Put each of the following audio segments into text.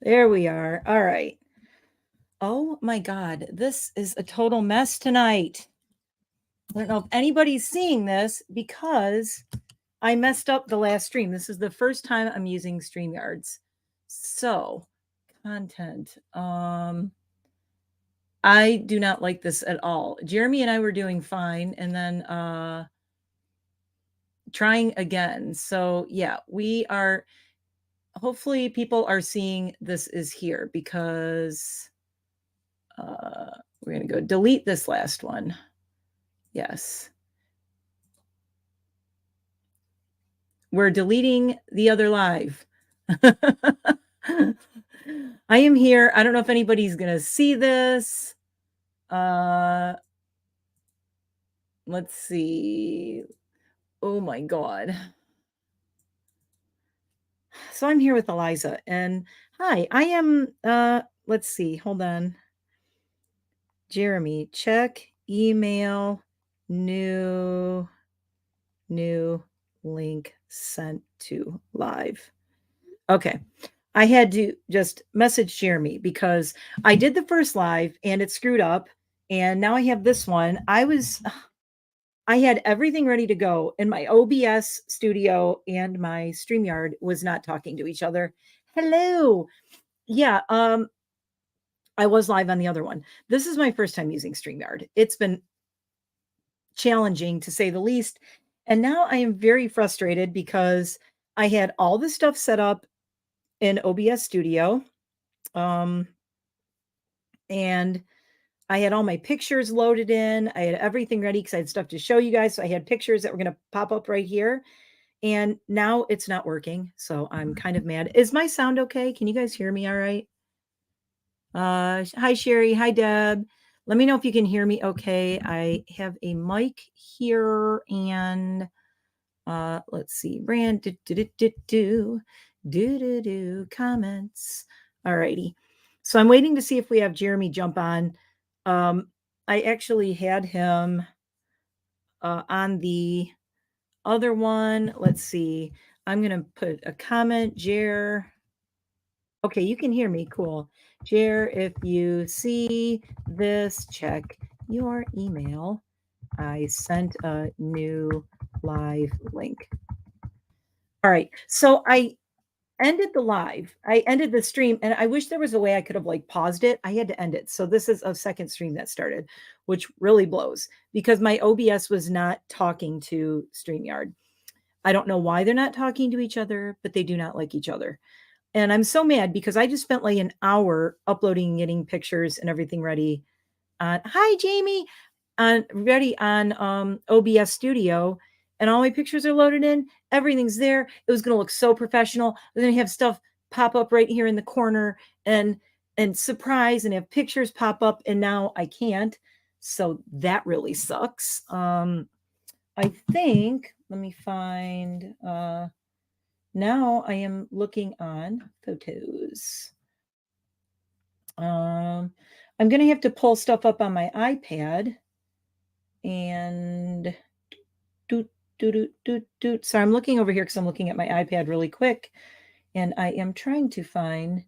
There we are. All right. Oh my God, this is a total mess tonight. I don't know if anybody's seeing this because I messed up the last stream. This is the first time I'm using StreamYards. So, content. I do not like this at all. Jeremy and I were doing fine, and then trying again. So, yeah, we are hopefully people are seeing this is here because we're going to go delete this last one. Yes. We're deleting the other live. I am here. I don't know if anybody's going to see this. Let's see. Oh my God. So I'm here with Eliza and hi, I am, let's see, hold on. Jeremy, check email, new link sent to live. Okay. I had to just message Jeremy because I did the first live and it screwed up. And now I have this one. I had everything ready to go, and my OBS studio and my StreamYard was not talking to each other. Hello. Yeah, I was live on the other one. This is my first time using StreamYard. It's been challenging to say the least. And now I am very frustrated because I had all the stuff set up in OBS Studio. And I had all my pictures loaded in. I had everything ready because I had stuff to show you guys. So I had pictures that were going to pop up right here. And now it's not working. So I'm kind of mad. Is my sound okay? Can you guys hear me all right? Hi, Sherry. Hi, Deb. Let me know if you can hear me okay. I have a mic here and let's see. Brand comments. All righty. So I'm waiting to see if we have Jeremy jump on. I actually had him on the other one. Let's see. I'm going to put a comment, Jer. Okay, you can hear me. Cool. Jer, if you see this, check your email. I sent a new live link. All right. So I ended the live. I ended the stream and I wish there was a way I could have like paused it. I had to end it. So this is a second stream that started, which really blows because my OBS was not talking to StreamYard. I don't know why they're not talking to each other, but they do not like each other. And I'm so mad because I just spent like an hour uploading and getting pictures and everything ready. Hi, Jamie. Ready on OBS Studio, and all my pictures are loaded in. Everything's there. It was going to look so professional. I'm going to have stuff pop up right here in the corner and surprise and have pictures pop up, and now I can't. So that really sucks. I think, let me find, now I am looking on photos. I'm going to have to pull stuff up on my iPad and so I'm looking over here because I'm looking at my iPad really quick and I am trying to find,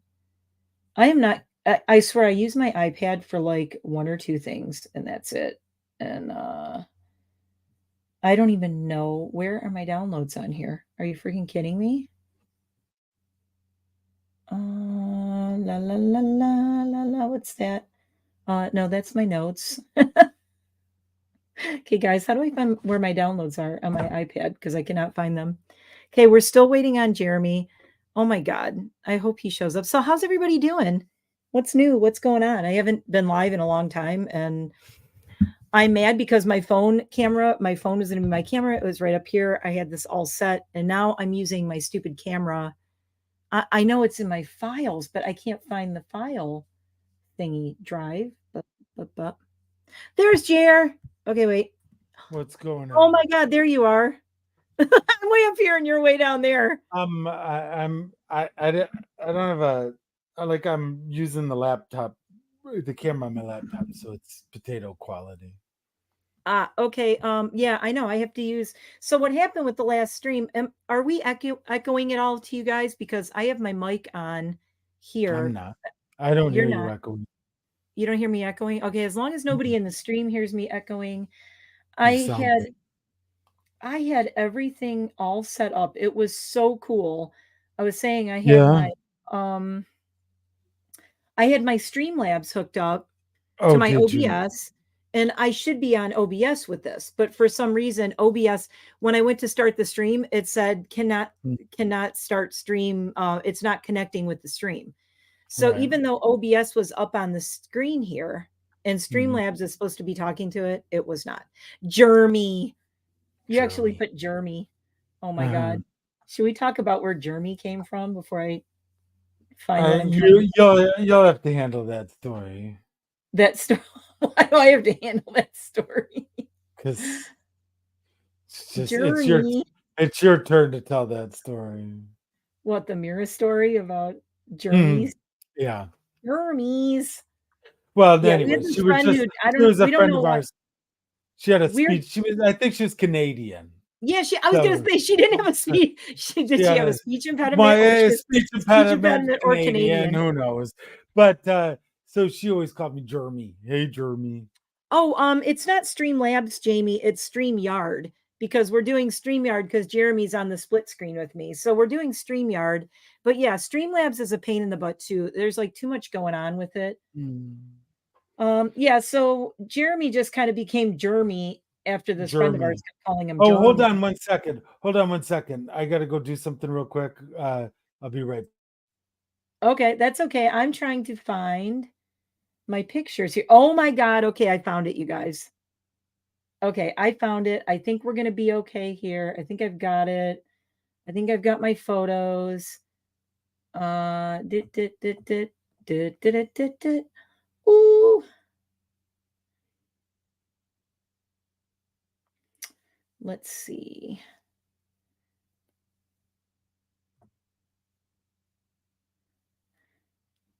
I am not, I swear I use my iPad for like one or two things and that's it. And I don't even know, where are my downloads on here? Are you freaking kidding me? La la la la la la, what's that? No, that's my notes. Okay, guys, how do I find where my downloads are on my iPad? Because I cannot find them. Okay, we're still waiting on Jeremy. Oh my God, I hope he shows up. So, how's everybody doing? What's new? What's going on? I haven't been live in a long time, and I'm mad because my phone was going to be my camera. It was right up here. I had this all set, and now I'm using my stupid camera. I know it's in my files, but I can't find the file thingy drive. But. There's Jer. Okay, wait. What's going on? Oh my God, there you are. I'm way up here and you're way down there. I don't have a like I'm using the laptop, the camera on my laptop, so it's potato quality. Okay. Yeah, I know. I have to use. So what happened with the last stream? Are we echoing it all to you guys? Because I have my mic on here. I'm not. I don't You're hear you not. echoing. You don't hear me echoing? Okay, as long as nobody Mm-mm. in the stream hears me echoing. You I sound had good. I had everything all set up. It was so cool. I was saying Yeah. um I had my Streamlabs hooked up to Oh, my did you? OBS, and I should be on OBS with this, but for some reason OBS, when I went to start the stream, it said Mm, cannot start stream, it's not connecting with the stream. So right. even though OBS was up on the screen here and Mhm. Streamlabs is supposed to be talking to it, it was not. Jeremy. You actually Jeremy. put Jeremy. Oh my Uh-huh. God. Should we talk about where Jeremy came from before I find what I'm trying to You'll have to handle that story that story? Why do I have to handle that story? because Jeremy. it's your turn to tell that story. What, the mirror story about Mhm. Jeremy's? Yeah. Jeremy's. Well, Yeah, we had anyways, this friend who she was a we don't friend know of what ours. She had a weird. speech. I think she was Canadian. Yeah, I was gonna So say she didn't have a speech. she She had have a a speech impediment, or my she has speech speech impediment, impediment or Canadian, Canadian? who knows? But so she always called me Jeremy. Hey, Jeremy. Oh, it's not Streamlabs, Jamie, it's StreamYard, because we're doing StreamYard because Jeremy's on the split screen with me. So we're doing StreamYard. But yeah, Streamlabs is a pain in the butt too. There's like too much going on with it. Mm, Yeah, so Jeremy just kind of became Jeremy after this friend of ours Jeremy. kept calling him Oh, hold Jeremy. on 1 second. Hold on 1 second. I gotta go do something real quick. I'll be right. Okay, that's okay. I'm trying to find my pictures here. Oh my God. Okay, I found it, you guys. Okay, I found it. I think we're gonna be okay here. I think I've got it. I think I've got my photos. Dit, dit, dit, dit, dit, dit, dit, dit, dit. Ooh. Let's see.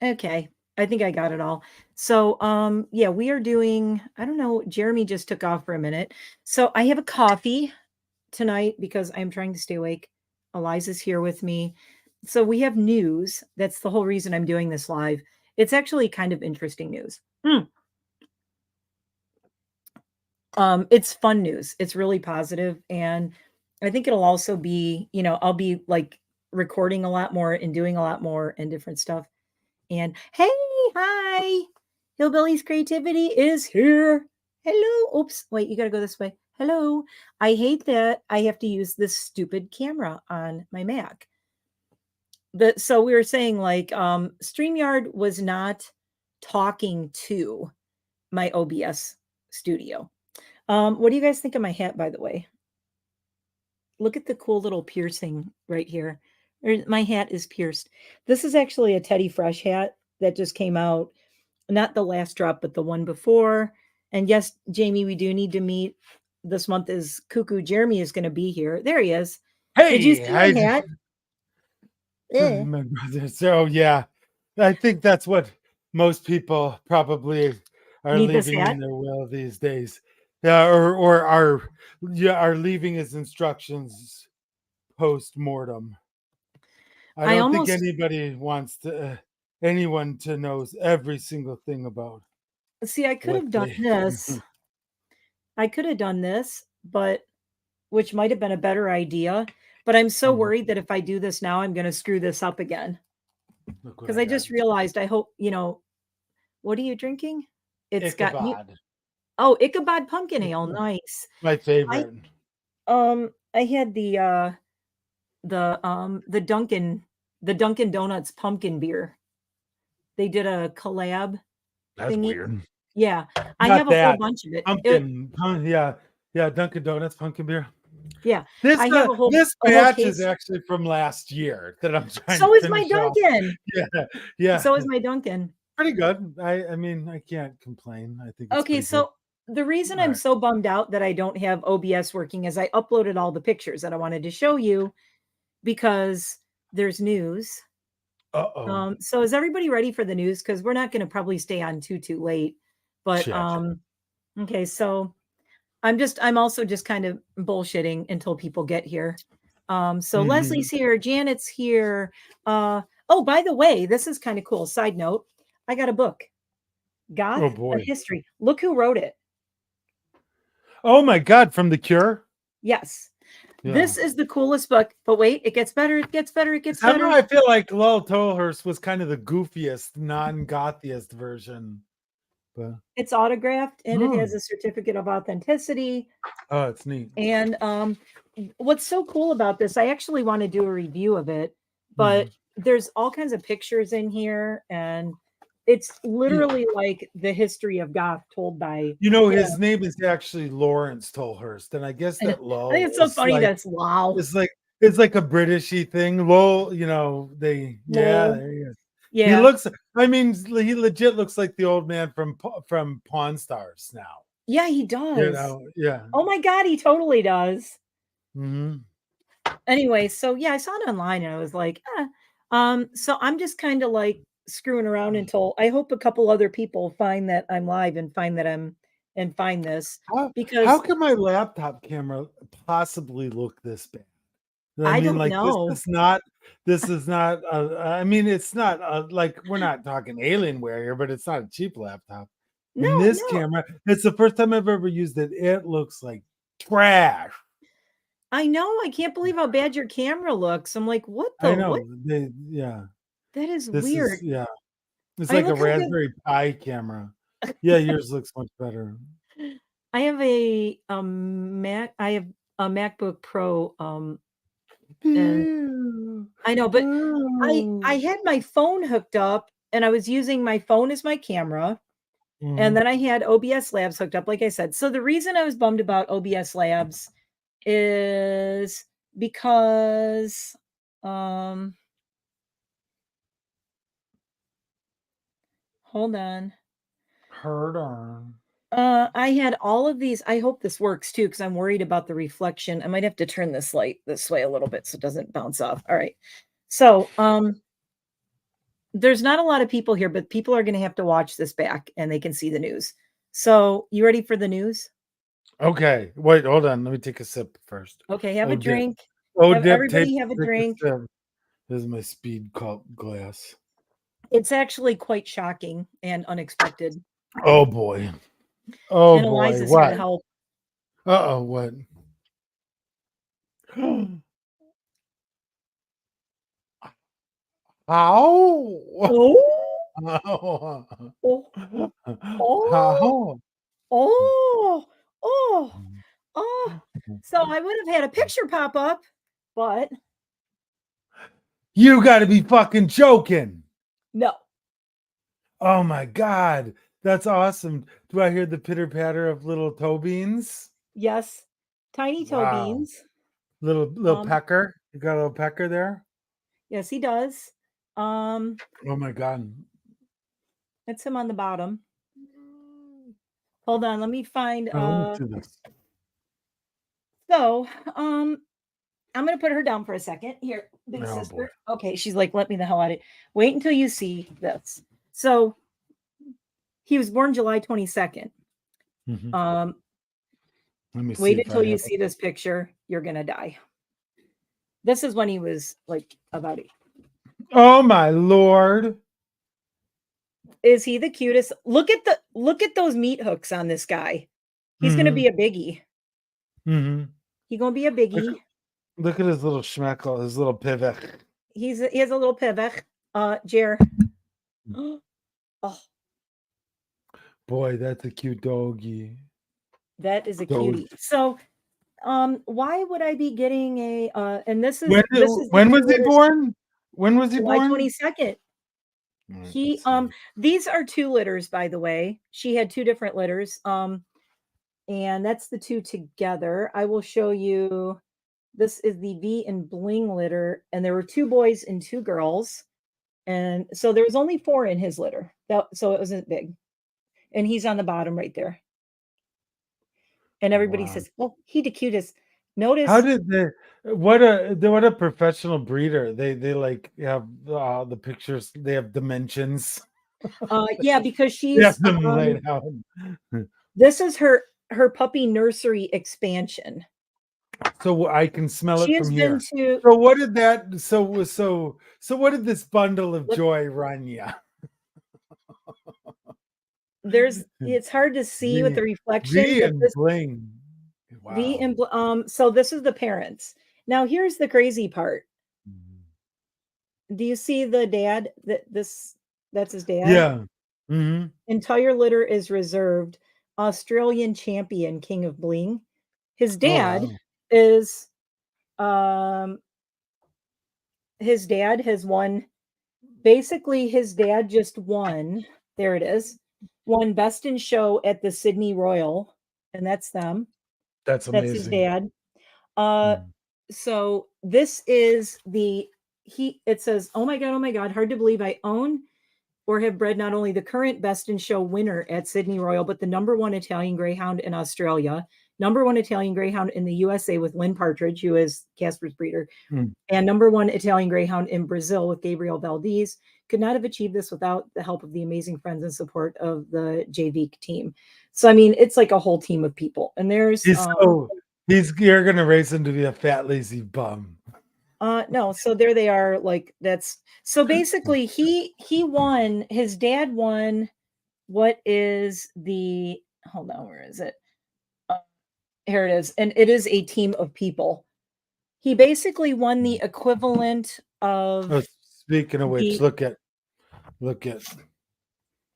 Okay, I think I got it all. So, yeah, we are doing, I don't know, Jeremy just took off for a minute. So I have a coffee tonight because I'm trying to stay awake. Eliza's here with me. So we have news. That's the whole reason I'm doing this live. It's actually kind of interesting news. It's fun news. It's really positive, and I think it'll also be, I'll be like recording a lot more and doing a lot more and different stuff. And hey, hi, Hillbilly's creativity is here. Hello. Oops, wait, you gotta go this way. Hello. I hate that I have to use this stupid camera on my Mac. So we were saying like StreamYard was not talking to my OBS studio. What do you guys think of my hat, by the way? Look at the cool little piercing right here. My hat is pierced. This is actually a Teddy Fresh hat that just came out. Not the last drop, but the one before. And yes, Jamie, we do need to meet. This month is Cuckoo. Jeremy is going to be here. There he is. Did you Hey, see my hat? Eh. my brother. So yeah, I think that's what most people probably are Need this leaving hat? in their will these days. Yeah, or are leaving his instructions post mortem. I I don't think almost anybody wants anyone to knows every single thing about see. I could what have done they. this. I could have done this, but which might have been a better idea. But I'm so worried that if I do this now, I'm going to screw this up again. Look what Because I I got. just realized, I hope, what are you drinking? It's got you. Ichabod, Oh, Ichabod Pumpkin Ale. Nice. my I favorite. I had the Dunkin' Donuts pumpkin beer. They did a collab That's thingy. weird. Yeah, I Not have a whole that bunch of it. pumpkin. Yeah, yeah. Dunkin' Donuts pumpkin beer. Yeah, I have This a whole batch is case. actually from last year that I'm trying to So is my finish off. Dunkin'. Yeah, yeah. So is my Dunkin'. Pretty good. I mean, I can't complain. I think it's Okay, pretty good. so the reason All I'm right. so bummed out that I don't have OBS working is I uploaded all the pictures that I wanted to show you because there's news. Uh-oh. So is everybody ready for the news? Because we're not going to probably stay on too late. But Shit. okay, so I'm also just kind of bullshitting until people get here. So Mhm. Leslie's here, Janet's here. Oh, by the way, this is kind of cool. Side note, I got a book, Goth, Oh a boy. History. Look who wrote it. Oh my God, from The Cure? Yes. Yeah. This is the coolest book. But wait, it gets better. It gets better. It gets Somehow better. I feel like Lowell Tolhurst was kind of the goofiest, non-gothiest version. But It's autographed and it has oh, a certificate of authenticity. it's neat. And what's so cool about this, I actually want to do a review of it, but Mhm. there's all kinds of pictures in here, and it's literally like the history of goth told by, You know, you know, his name is actually Lawrence Tolhurst, and I guess and that I think Lowell it's so is funny like that's wow. it's like a Britishy thing. Lowell, you know, Lol. there he is. He Yeah. looks. I mean, he legit looks like the old man from Pawn Stars now. Yeah, he You does. know, yeah. Oh my God, he totally does. Hmm. Anyway, so yeah, I saw it online and I was like, eh. So I'm just kind of like screwing around until I hope a couple other people find that I'm live and find that I'm and find this How because can my laptop camera possibly look this bad? I I mean, don't like know. this is not. I mean, it's not like we're not talking Alienware here, but it's not a cheap laptop. No, And this no. camera, it's the first time I've ever used it. It looks like trash. I know. I can't believe how bad your camera looks. I'm like, what I the what? know. Yeah. That is This is weird. It's I mean, like a look how good. Raspberry Pi camera. Yeah, yours looks much better. I have a Mac. I have a MacBook Pro. And Ew. I know, but I Ooh. had my phone hooked up and I was using my phone as my camera. And Mhm. then I had OBS Labs hooked up, like I said. So the reason I was bummed about OBS Labs is because um hold on. Heard on. I had all of these. I hope this works too, because I'm worried about the reflection. I might have to turn this light this way a little bit so it doesn't bounce off. All right. So there's not a lot of people here, but people are gonna have to watch this back and they can see the news. So you ready for the news? Okay, wait, hold on. Let me take a sip first. Okay, have a Oh, dip. drink. Oh, Have dip. everybody have a Take a drink. sip. This is my speed cup glass. It's actually quite shocking and unexpected. Oh boy. Oh And boy. Eliza's here to What? help. Uh-oh, what? How? Oh, How? oh, oh, How? oh, oh, oh. So I would have had a picture pop up, but You gotta be fucking joking. no. Oh my god. That's awesome. Do I hear the pitter patter of little toe beans? Yes. Tiny toe Wow. beans. Little Um, pecker. You got a little pecker there? yes, he does. Um, Oh my god. that's him on the bottom. Hold on, let me find Oh, let me see this. so I'm gonna put her down for a second. Here, big Oh boy. sister. Okay, she's like, let me the hell out of it. Wait until you see this. So he was born July 22nd. Mhm. Um, Let me see wait if I until you have it. see this picture. You're gonna die. This is when he was like about eight. Oh my lord. Is he the cutest? Look at those meat hooks on this guy. He's gonna Mhm. be a biggie. Mhm. He gonna be a Look, biggie. look at his little schmeckle, his little pivot. He has a little pivot. Jer. Oh, Boy, that's a cute doggy. that is a Dog. cutie. So why would I be getting a and When this is the when two was he litters born? When was he July born? 22nd. All right, He let's see. these are two litters, by the way. She had two different litters. And that's the two together. I will show you. This is the V and Bling litter, and there were two boys and two girls. And so there was only four in his litter. So it wasn't big. And he's on the bottom right there. And everybody Wow. says, "Oh, he the cutest." How Notice, did they what a professional breeder. They like have the pictures, they have dimensions. yeah, because They she's have them laid out. this is her puppy nursery expansion. So I can smell She it has from been here. to So what did that? So what did this bundle of joy run you? there's it's hard to see with the V reflection, V but and this bling. V Wow. and so this is the parents. Now here's the crazy part. Do you see the dad? That's his dad. Yeah. Mm-hmm. Entire litter is reserved. Australian champion, king of bling. His Oh dad wow. is his dad has won. Basically, his dad just won. There it is. Won best in show at the Sydney Royal, and that's them. That's That's his amazing. dad. Uh, Mm. so this is the he. It says, oh my god, hard to believe I own or have bred not only the current best in show winner at Sydney Royal, but the number one Italian Greyhound in Australia, number one Italian Greyhound in the USA with Lynn Partridge, who is Casper's breeder, Mm. and number one Italian Greyhound in Brazil with Gabriel Valdez. Could not have achieved this without the help of the amazing friends and support of the JV team. So, I mean, it's like a whole team of people. And there's, He's so you're gonna raise him to be a fat lazy bum. no, so there they are. Like that's so basically he won. His dad won. What is the? Hold on, where is it? Here it is, and it is a team of people. He basically won the equivalent Oh, of speaking of which, the look at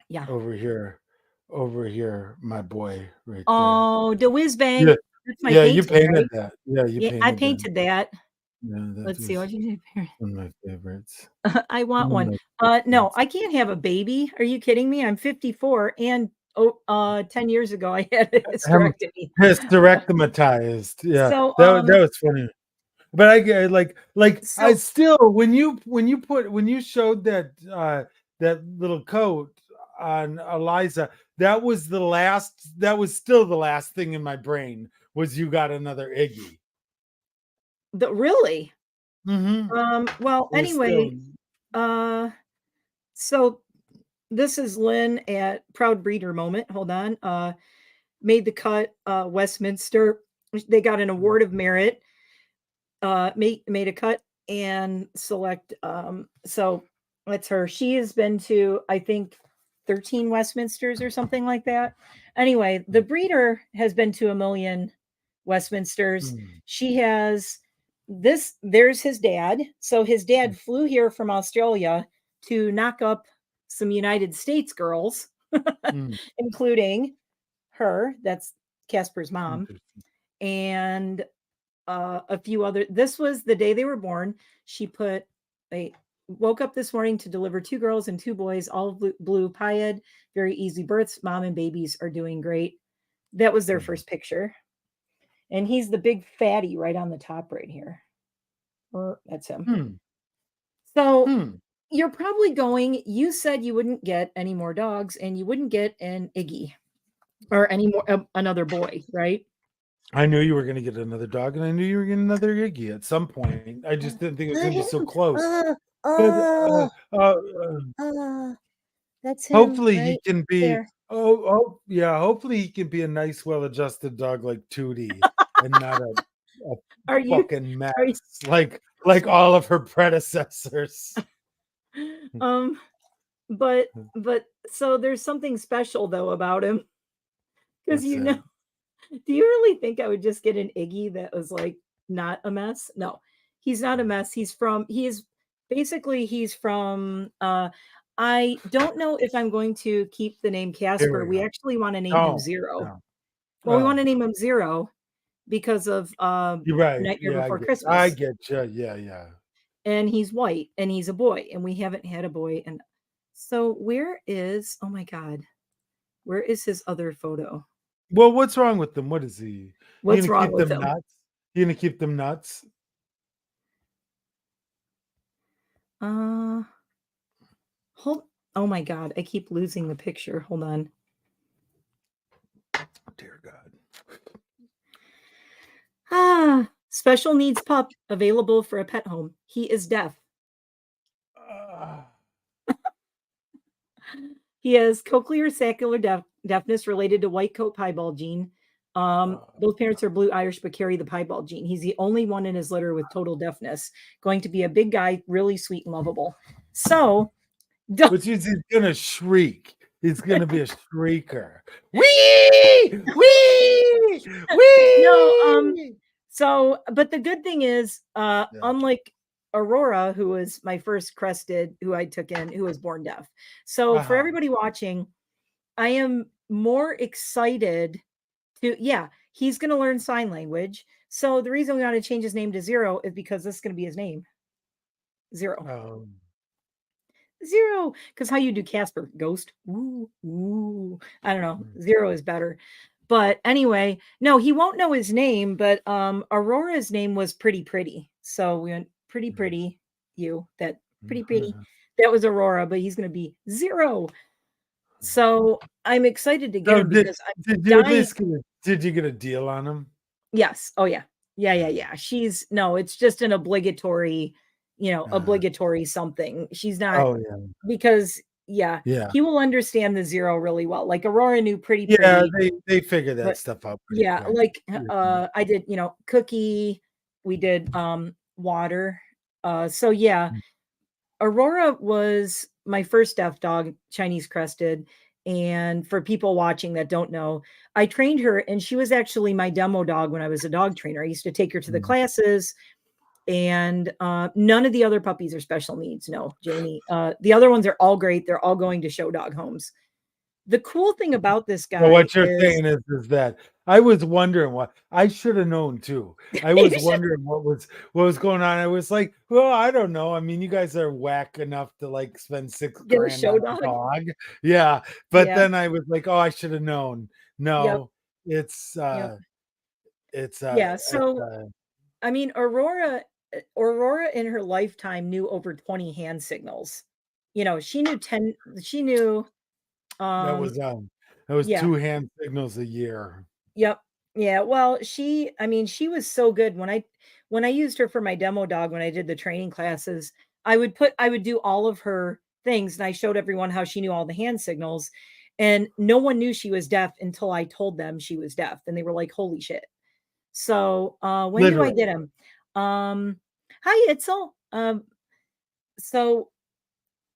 yeah. over here, my boy right there. Oh, the whiz Yeah, bang. That's my yeah, you painting, painted right? that. Yeah, you Yeah, I painted that. painted that. Yeah, that Let's see, was what you say? one of my favorites. I want One of one. my No, favorites. I can't have a baby. Are you kidding me? I'm 54 and 10 years ago I had a Hem hysterectomy. hysterectomatized. Yeah, So, that was funny. But I get like I so still when you showed that that little coat on Eliza, that was still the last thing in my brain was you got another Iggy. really? Mm-hmm. Well, It was still anyway, uh, so this is Lynn at Proud Breeder moment. Hold on. Made the cut, Westminster. They got an award of merit, made a cut and select. So that's her. She has been to, I think, 13 Westminsters or something like that. Anyway, the breeder has been to a million Westminsters. mm, She has this, there's his dad. So his mm, dad flew here from Australia to knock up some United States girls, mm, including her. That's Casper's mom. interesting. And a few other. This was the day they were born. She put they woke up this morning to deliver two girls and two boys, all blue pied, very easy births. Mom and babies are doing great. That was their Mm, first picture. And he's the big fatty right on the top right here. That's him. mm, So mm. you're probably going, you said you wouldn't get any more dogs and you wouldn't get an Iggy or any more another boy, right? I knew you were going to get another dog, and I knew you were getting another Iggy at some point. I just didn't think it was going to be so close. But Uh, that's him hopefully he right can be. there. Oh, yeah. Hopefully he can be a nice, well-adjusted dog like Tootie, and not a Are you fucking mess are you like all of her predecessors. um but so there's something special though about him because What's that? do you really think I would just get an Iggy that was like not a mess? No. He's not a mess. He's from I don't know if I'm going to keep the name Here Casper. we We go. actually want to name him No, Zero. no. Well, we want Oh, to name him Zero because of you're right. Nightmare Yeah, Before I Christmas. get you. Yeah, yeah. And he's white and he's a boy and we haven't had a boy and so where is oh my god, where is his other photo? Well, what's wrong with them? What is he? You What's gonna wrong keep with them him? nuts? You gonna keep them nuts? Uh hold oh my god, I keep losing the picture. Hold on. Dear God. Special needs pup available for a pet home. He is deaf. Ah, He has cochlear saccular deafness related to white coat piebald gene. Both parents are blue Irish, but carry the piebald gene. He's the only one in his litter with total deafness. Going to be a big guy, really sweet and lovable. So, which is he's gonna shriek. He's gonna be a shrieker. Wee! Wee! no, Wee! so, but the good thing is, Yeah. unlike Aurora, who was my first crested, who I took in, who was born deaf. So for everybody watching, I am more excited to, yeah, he's going to learn sign language. So the reason we want to change his name to Zero is because this is going to be his name. Zero. Zero. Because how you do Casper? Ghost. Ooh, ooh. I don't know. Zero is better. But anyway, no, he won't know his name, but Aurora's name was Pretty. So we went Pretty, you, that pretty. That was Aurora, but he's going to be Zero. So I'm excited to get him because I'm dying. Did you get a deal on him? Yes. Oh yeah. Yeah. She's no, it's just an obligatory, obligatory something. She's not because he will understand the Zero really well. Like Aurora knew pretty. Yeah, they figure that stuff out. Yeah, quick. Like I did, Cookie, we did water. So yeah, Aurora was my first deaf dog, Chinese crested. And for people watching that don't know, I trained her and she was actually my demo dog when I was a dog trainer. I used to take her to the classes, and none of the other puppies are special needs. No, Jamie. The other ones are all great. They're all going to show dog homes. The cool thing about this guy, what you're saying is that I was wondering what I should have known too. I was wondering what was going on. I was like, well, I don't know. I mean, you guys are whack enough to like spend $6,000 on a dog. Yeah. But then I was like, oh, I should have known. No, it's so I mean, Aurora in her lifetime knew over 20 hand signals. She knew 10, she knew that was 2 hand signals a year. Yep. Yeah. Well, she was so good when I used her for my demo dog, when I did the training classes, I would do all of her things, and I showed everyone how she knew all the hand signals, and no one knew she was deaf until I told them she was deaf, and they were like, holy shit. So, when do I get him? Hi, Itzel. So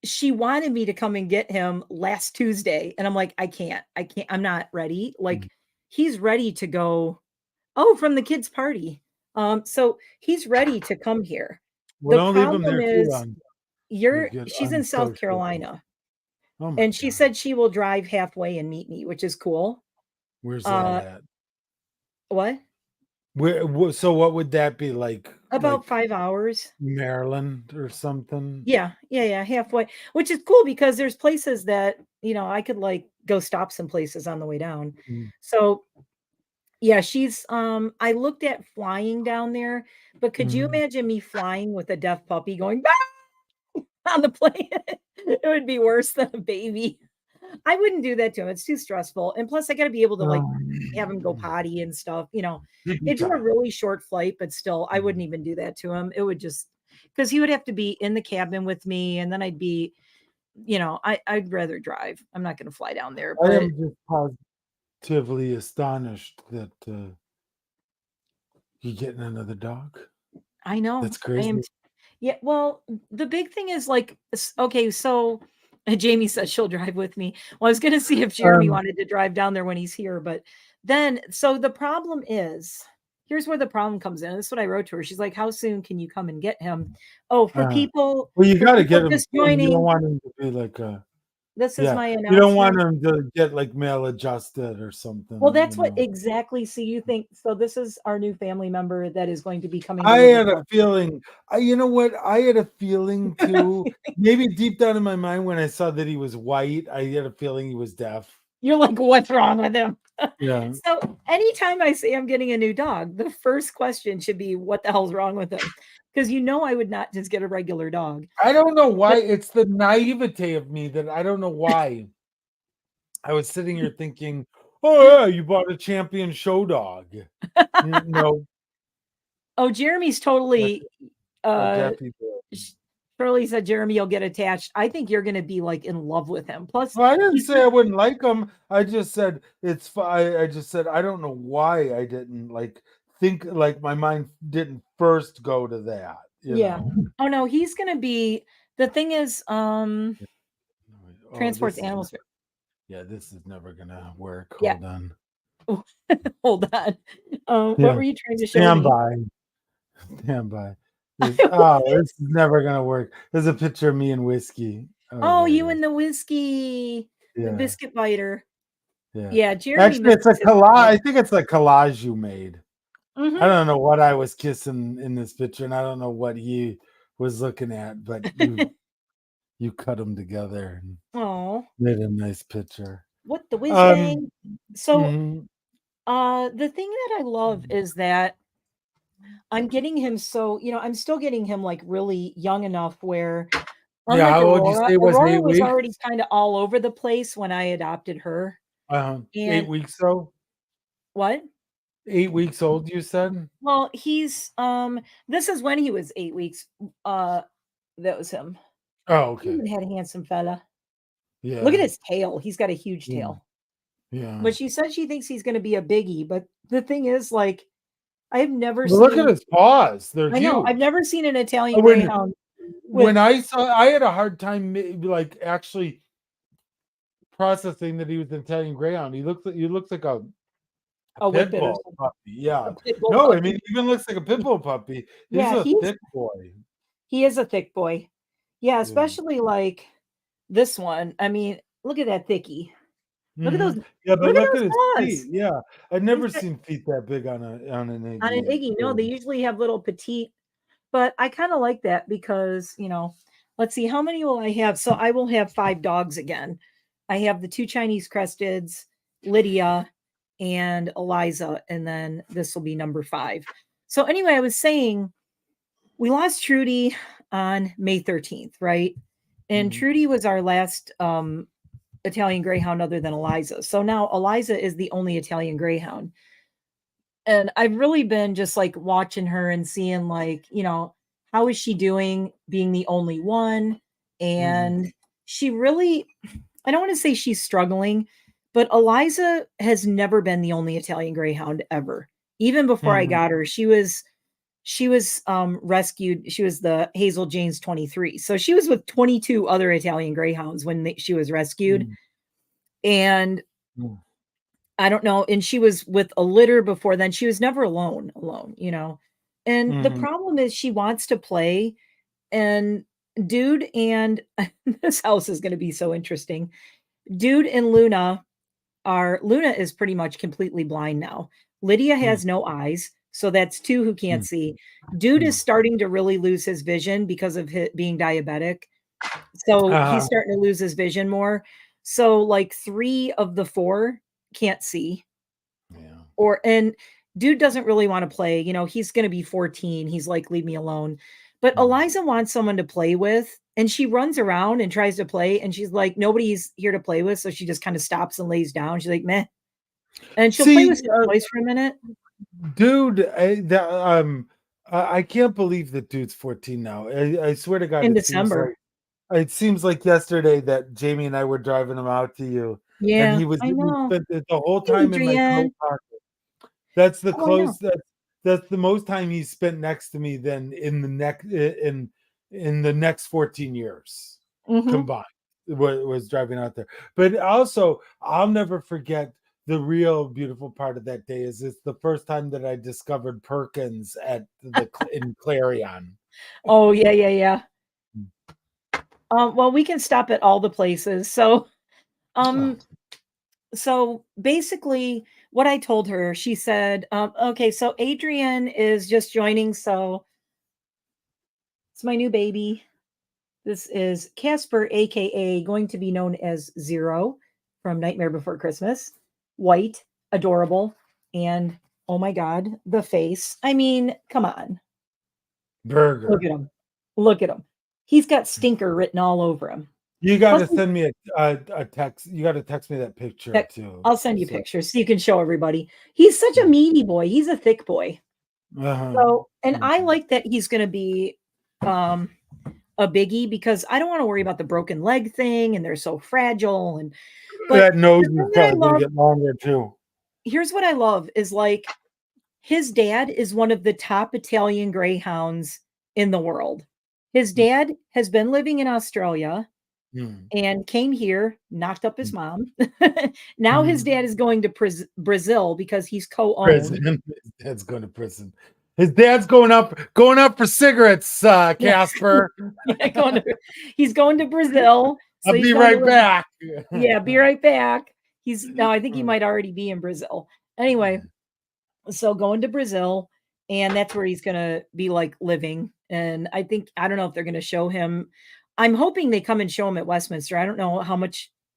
she wanted me to come and get him last Tuesday, and I'm like, I can't, I'm not ready. Like, he's ready to go. Oh, from the kids' party. So he's ready to come here. The problem is she's in South Carolina. And she said she will drive halfway and meet me, which is cool. Where's that at? What? So what would that be like? About 5 hours. Maryland or something? Yeah, halfway, which is cool because there's places that, I could like go stop some places on the way down. So yeah, she's I looked at flying down there, but could you imagine me flying with a deaf puppy going on the plane? It would be worse than a baby. I wouldn't do that to him. It's too stressful. And plus I got to be able to like have him go potty and stuff, It's a really short flight, but still I wouldn't even do that to him. It would just, because he would have to be in the cabin with me, and then I'd be, I'd rather drive. I'm not going to fly down there. But I am just positively astonished that you're getting another dog. I know. That's crazy. Yeah, well, the big thing is like, okay, so Jamie says she'll drive with me. Well, I was going to see if Jeremy wanted to drive down there when he's here, but then, so the problem is, here's where the problem comes in. This is what I wrote to her. She's like, how soon can you come and get him? Oh, for people. Well, you got to get him. Just joining. You don't want him to be like a. This is my announcement. You don't want him to get like mail adjusted or something. Well, that's what exactly. So you think, so this is our new family member that is going to be coming. I had a feeling, you know what? I had a feeling too, maybe deep down in my mind when I saw that he was white, I had a feeling he was deaf. You're like, what's wrong with him? Yeah. So anytime I say I'm getting a new dog, the first question should be, what the hell's wrong with him? Because I would not just get a regular dog. I don't know why. It's the naivete of me that I don't know why. I was sitting here thinking, oh yeah, you bought a champion show dog. No. Oh, Jeremy's totally Shirley said Jeremy will get attached. I think you're going to be like in love with him. Plus, Well, I didn't say I wouldn't like him. I just said it's. I just said I don't know why I didn't like think like my mind didn't first go to that. You yeah. know. Oh no, he's going to be. The thing is, Oh, transports animals. yeah, this is never gonna work. Yeah. Hold on. Oh, hold on. What Yeah, were you trying to show stand me? by. Stand by. This is never gonna work. There's a picture of me and whiskey. Oh, Oh, there it you is. and the whiskey, the Yeah, biscuit biter. yeah. Yeah, Jeremy Actually, it's a misses his collage. out. I think it's a collage you made. I Mm-hmm. don't know what I was kissing in this picture, and I don't know what he was looking at, but you cut them together and Oh, made a nice picture. what the whiz Um, bang. So, mhm. the thing that I love is that I'm getting him so, I'm still getting him like really young enough where Yeah, unlike how old you say it was? Aurora 8 was weeks? already kind of all over the place when I adopted her. 8 And weeks so? what? 8 weeks old, you said? Well, he's this is when he was 8 weeks. Uh that was him. Oh, He okay. even had a handsome fella. Look at Yeah. his tail. He's got a huge Yeah. tail. Yeah. But she said she thinks he's going to be a biggie, but the thing is like I've never Well, look at seen his paws. They're I know, I've huge. never seen an Italian When greyhound with when I had a hard time like actually processing that he was an Italian Greyhound. He looks like a a pit whippet or bull something. puppy. A Yeah. pit bull No, I mean, puppy. he even looks like a pit bull puppy. He's Yeah, a thick boy. he is a thick boy. Yeah, Yeah. especially like this one. I mean, look at that thickie. Look at those Yeah, but look at look at those his feet. paws. Yeah. I've He's never got seen feet that big on an on an Iggy. Iggy. No, they usually have little petite, but I kind of like that because, let's see, how many will I have? So I will have 5 dogs again. I have the 2 Chinese cresteds, Lydia and Eliza, and then this will be number 5. So anyway, I was saying we lost Trudy on May 13th, right? And Mhm. Trudy was our last Italian Greyhound other than Eliza. So now Eliza is the only Italian Greyhound. And I've really been just like watching her and seeing like, how is she doing being the only one? Mhm. And she really, I don't want to say she's struggling, but Eliza has never been the only Italian Greyhound ever. Even before I Mhm. got her, she was rescued. She was the Hazel Jane's 23. So she was with 22 other Italian Greyhounds when she was rescued. Mhm. And Mhm. I don't know, and she was with a litter before then. She was never alone. And the Mhm. problem is she wants to play and dude and this house is going to be so interesting. Dude and Luna is pretty much completely blind now. Lydia Mhm. has no eyes, so that's 2 who can't Mhm. see. Dude is Mhm. starting to really lose his vision because of being diabetic. So he's Uh-huh. starting to lose his vision more. So like 3 of the 4 can't see Yeah. and dude doesn't really want to play. He's going to be 14. He's like, leave me alone. But Mhm. Eliza wants someone to play with. And she runs around and tries to play. And she's like, nobody's here to play with. So she just kind of stops and lays down. She's like, meh. And she'll play with See, some toys for a minute dude, I can't believe that dude's 14 now. I swear to God, in December. it seems like yesterday that Jamie and I were driving him out to you, and Yeah, he I know. spent the whole Hey, time in my coat Adrienne. pocket. That's the Oh, I know. close that's the most time he spent next to me than in the next 14 years Hmm. combined was driving out there. But also, I'll never forget the real beautiful part of that day is it's the first time that I discovered Perkins in Clarion. Oh, yeah, yeah, yeah. Well, we can stop at all the places. Oh, Um, so basically what I told her, she said, okay, so Adrian is just joining. So it's my new baby. This is Casper, aka going to be known as Zero from Nightmare Before Christmas. White, adorable, and oh my god, the face. I mean, come on. Look burger. at him. Look at him. He's got stinker written all over him. You got Plus, to send me a text. You got to text me that picture that too. I'll send you So, pictures so you can show everybody. He's such a meaty boy. He's a thick boy. uh-huh. So, and I like that he's going to be, um, a biggie because I don't want to worry about the broken leg thing and they're so fragile. And but That nose the is thing I probably going love, to get longer too. here's what I love is like his dad is one of the top Italian greyhounds in the world. His dad has been living in Australia Mm. and came here, knocked up his Mm. mom. Now his Mm. dad is going to Brazil because he's co-owned. Prison. His dad's going to prison. His dad's going up for cigarettes, Yeah. Casper. Yeah, he's going to Brazil. So I'll he's be going to right live. back. Yeah, be right back. He's no, I think he might already be in Brazil. Anyway, so going to Brazil, and that's where he's gonna be like living. And I think I don't know if they're gonna show him. I'm hoping they come and show him at Westminster. I don't know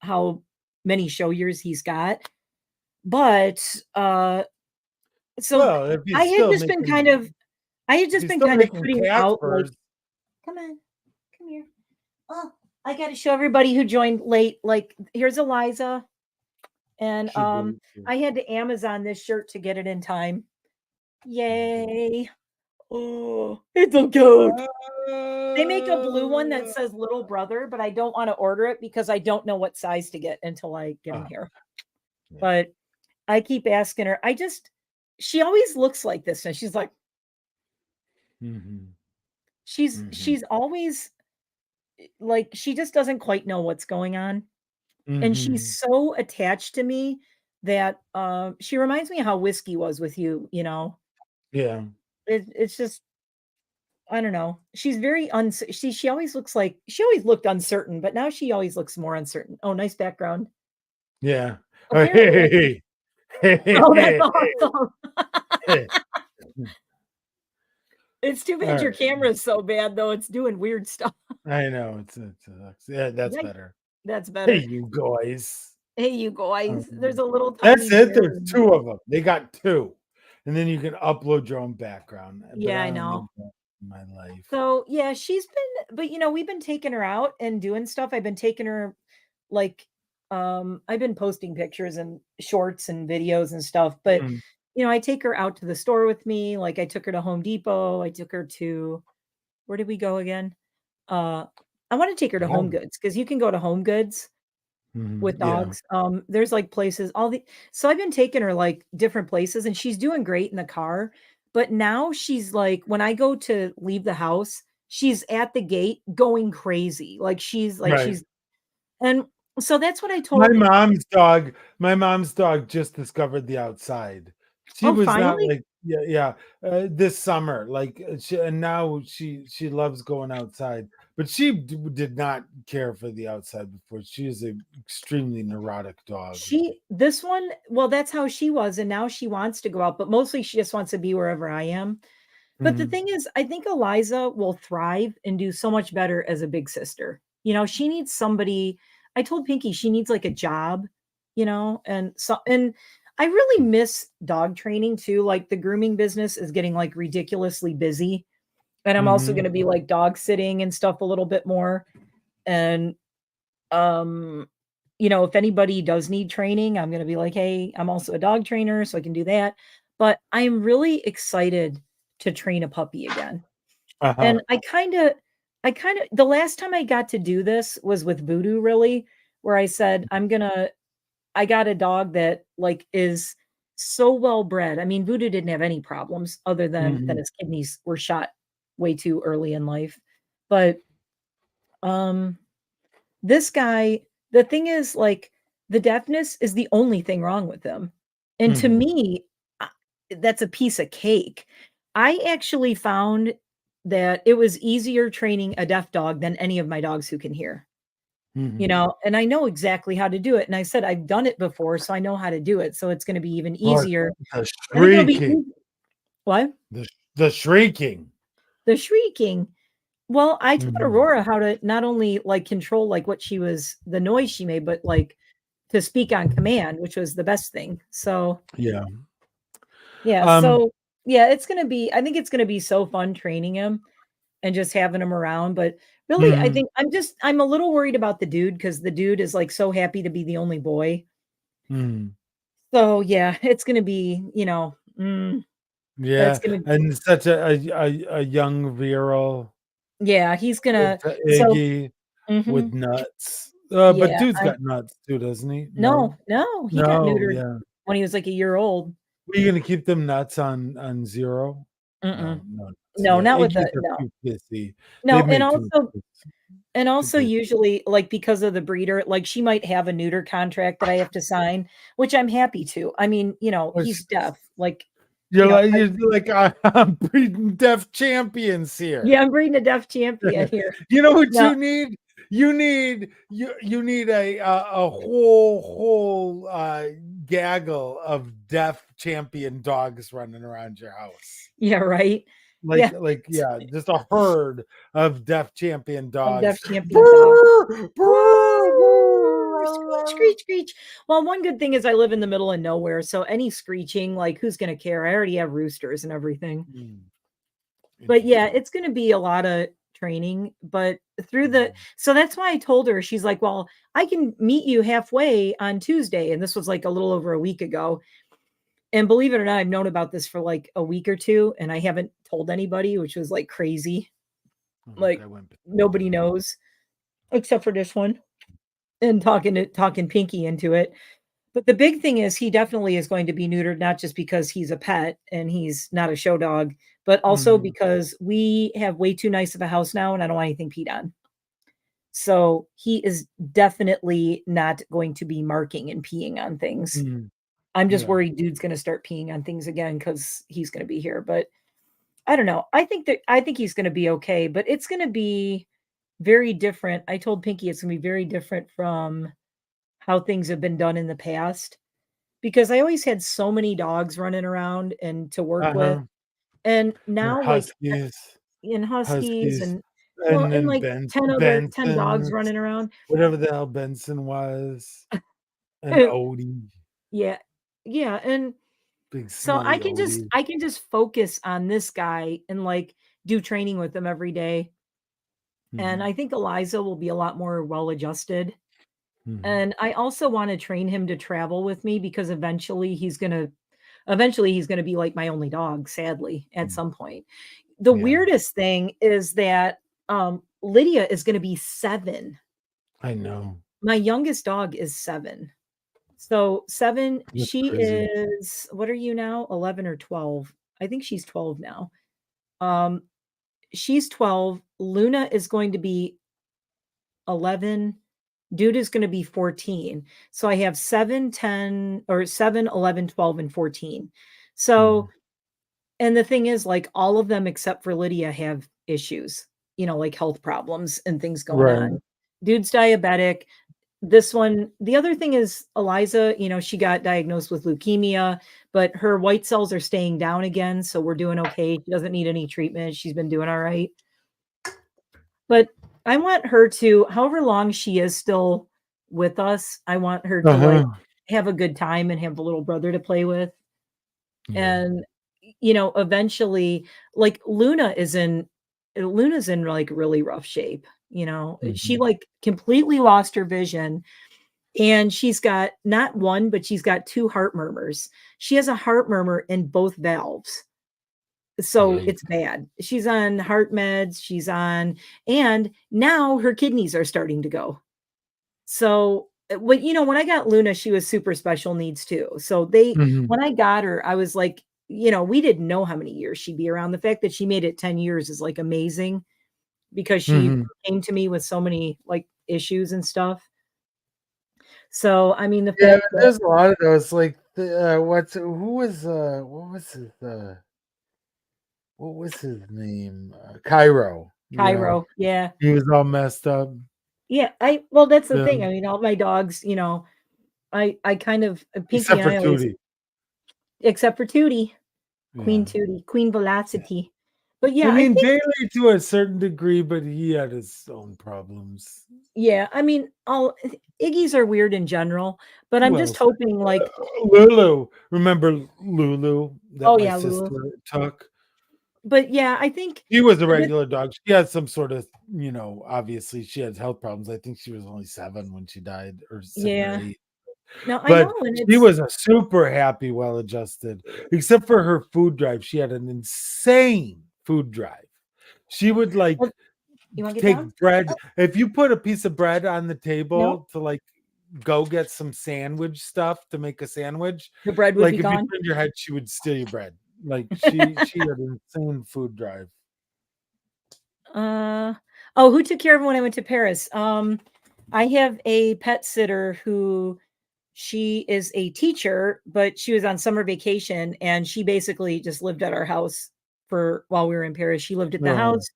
how many show years he's got, but so Well, if I he's had still just been making, kind of I had if just he's been still kind of making putting out like, Caspers, come on, come here. Oh, I got to show everybody who joined late. Like, here's Eliza. And should be. I had to Amazon this shirt to get it in time. Yay. Oh, it's so cute. They make a blue one that says little brother, but I don't want to order it because I don't know what size to get until I get them here. Yeah. But I keep asking her. She always looks like this. And she's like, she's always like, she just doesn't quite know what's going on. And she's so attached to me that she reminds me of how whiskey was with you, you know. Yeah. It's just I don't know. She's very she always looks like she always looked uncertain, but now she always looks more uncertain. Oh, nice background. Yeah. Apparently. Oh, that's awesome. Hey. It's too All bad your right. camera is so bad though. It's doing weird stuff. I know it's yeah, that's Yikes. better. That's Hey, better. you guys. Hey, you guys. There's a little That's tiny it. bear. There's two of them. They got two, and then you can upload your own background. But Yeah, I I don't need know. that in my life. So yeah, she's been, but we've been taking her out and doing stuff. I've been taking her like I've been posting pictures and shorts and videos and stuff, but Mm. I take her out to the store with me. Like I took her to Home Depot. I took her to where did we go again? I want to take her to Home Home. Goods because you can go to Home Goods with Yeah. dogs. There's like places, so I've been taking her like different places and she's doing great in the car. But now she's like, when I go to leave the house, she's at the gate going crazy. Like Right. she's, and so that's what I told. My mom's dog just discovered the outside. She Oh, was not finally? like, yeah, this summer, like, and now she loves going outside, but she did not care for the outside before. She is a extremely neurotic dog. This one, well, that's how she was. And now she wants to go out, but mostly she just wants to be wherever I am. But the Mhm. thing is, I think Eliza will thrive and do so much better as a big sister. She needs somebody. I told Pinky she needs like a job, and I really miss dog training too. Like the grooming business is getting like ridiculously busy. And I'm also going Mhm. to be like dog sitting and stuff a little bit more. And um if anybody does need training, I'm going to be like, hey, I'm also a dog trainer, so I can do that. But I'm really excited to train a puppy again. Uh-huh. And I kind of the last time I got to do this was with Voodoo, really, where I said, I got a dog that like is so well bred. I mean, Voodoo didn't have any problems other than that Mhm. his kidneys were shot way too early in life. But um this guy, the thing is, like, the deafness is the only thing wrong with him, and to Mhm. me, that's a piece of cake. I actually found that it was easier training a deaf dog than any of my dogs who can hear, Mhm. and I know exactly how to do it, and I said I've done it before, so I know how to do it, so it's gonna be even But easier. the I think it'll be shrieking, What? the shrieking. The shrieking. Well, I taught Mhm. Aurora how to not only, like, control, like, the noise she made, but, like, to speak on command, which was the best thing. So, Yeah. yeah, Um. I think it's gonna be so fun training him and just having him around, but really, I Mhm. think I'm a little worried about the dude because the dude is, like, so happy to be the only boy. Mhm. So, yeah, it's gonna be, that's Yeah, gonna and such a young virile. Yeah, he's gonna. To So, Iggy with mhm, nuts. But yeah, dude's got nuts too, doesn't he? no, No, no, he got no, neutered yeah. when he was like a year old. Are you gonna keep them nuts on zero? Mm-mm. No, no nuts. No, Yeah, not with Iggy's the are no, too pissy. They no, make too much and too also pissy. usually like because of the breeder, like she might have a neuter contract that I have to sign, which I'm happy to. I mean, he's deaf. Like, You're like I'm breeding deaf champions here. yeah, I'm breeding a deaf champion here. You know what No, you need? You need a whole gaggle of deaf champion dogs running around your house. yeah, right. Yeah, Yeah, just a herd of deaf champion of dogs. deaf champion dogs. Brr, brr, Woo! Screech, brr. screech, screech. Well, one good thing is I live in the middle of nowhere, so any screeching, like, who's gonna care? I already have roosters and everything. Hmm, But yeah, interesting. it's gonna be a lot of training, but through the Mhm. so that's why I told her, she's like, "Well, I can meet you halfway on Tuesday," and this was, like, a little over a week ago, and believe it or not, I've known about this for, like, a week or 2, and I haven't told anybody, which was, like, crazy. Oh, Like, that went nobody down. knows except for this one, and talking Pinky into it. But the big thing is he definitely is going to be neutered, not just because he's a pet and he's not a show dog, but also Mhm. because we have way too nice of a house now and I don't want anything peed on. So he is definitely not going to be marking and peeing on things. Mhm. I'm just Yeah. worried dude's going to start peeing on things again because he's going to be here. But I don't know. I think he's going to be okay, but it's going to be very different. I told Pinky it's going to be very different from how things have been done in the past because I always had so many dogs running around and to work with, Uh-huh. and And now, like, huskies, in huskies huskies, and well, and, then like, 10 dogs Bensons, running around. whatever the hell Benson was, and Odie, Yeah. Yeah, and big so I smelly can just Odie. I can just focus on this guy and, like, do training with him every day, and Mhm, I think Eliza will be a lot more well-adjusted, mhm, and I also wanna train him to travel with me because eventually he's gonna be like my only dog, sadly, at mm. some point. The Yeah, weirdest thing is that, Lydia is gonna be 7. I know. My youngest dog is 7. So 7, That's she crazy. is what are you now? 11 or 12? I think she's 12 now. Um, she's 12, Luna is going to be 11, Dude is gonna be 14. So I have 7, 10, or 7, 11, 12, and 14. So Mhm. and the thing is, like, all of them except for Lydia have issues, like health problems and things going Right. on. Dude's diabetic. This one the other thing is Eliza, she got diagnosed with leukemia, but her white cells are staying down again, so we're doing okay. She doesn't need any treatment. She's been doing all right. But I want her to however long she is still with us, I want her to, like, Uh-huh. have a good time and have a little brother to play with. Yeah. And, eventually, like, Luna's in, like, really rough shape, She, Mhm. like, completely lost her vision, and she's got not 1, but she's got 2 heart murmurs. She has a heart murmur in both valves, so it's Yikes. bad. She's on heart meds, and now her kidneys are starting to go. So, when I got Luna, she was super special needs too. So Mhm, when I got her, I was like, we didn't know how many years she'd be around. The fact that she made it 10 years is like amazing because she mhm. came to me with so many like issues and stuff. So, I mean, the Yeah, fact that there's a lot of those, like, what was his name? Cairo, Cairo, yeah. he was all messed up. Yeah, well, that's the Yeah, thing. I mean, all my dogs, I kind of Pinky except and for I always Tootie. except for Yeah, Tootie, Queen yeah. Velocity. But I yeah, I mean, think Bailey to a certain degree, but he had his own problems. yeah, I mean, all Iggy's are weird in general, but I'm Who just else? hoping like Lulu. Remember Lulu that oh, my yeah, Lulu. sister took? But yeah, I think She was a with regular dog. She had some sort of, obviously she had health problems. I think she was only 7 when she died, or 7 or yeah. 8. No, I know, But and she it's was a super happy, well-adjusted, except for her food drive. She had an insane food drive. She would, like, well You want to get take down? bread. If you put a piece of bread on the No, table to like go get some sandwich stuff to make a sandwich, the bread would like be if you gone. turned your head, she would steal your bread. Like she had an insane food drive. Oh, who took care of him when I went to Paris? I have a pet sitter who she is a teacher, but she was on summer vacation and she basically just lived at our house for while we were in Paris. She lived at the Oh, house.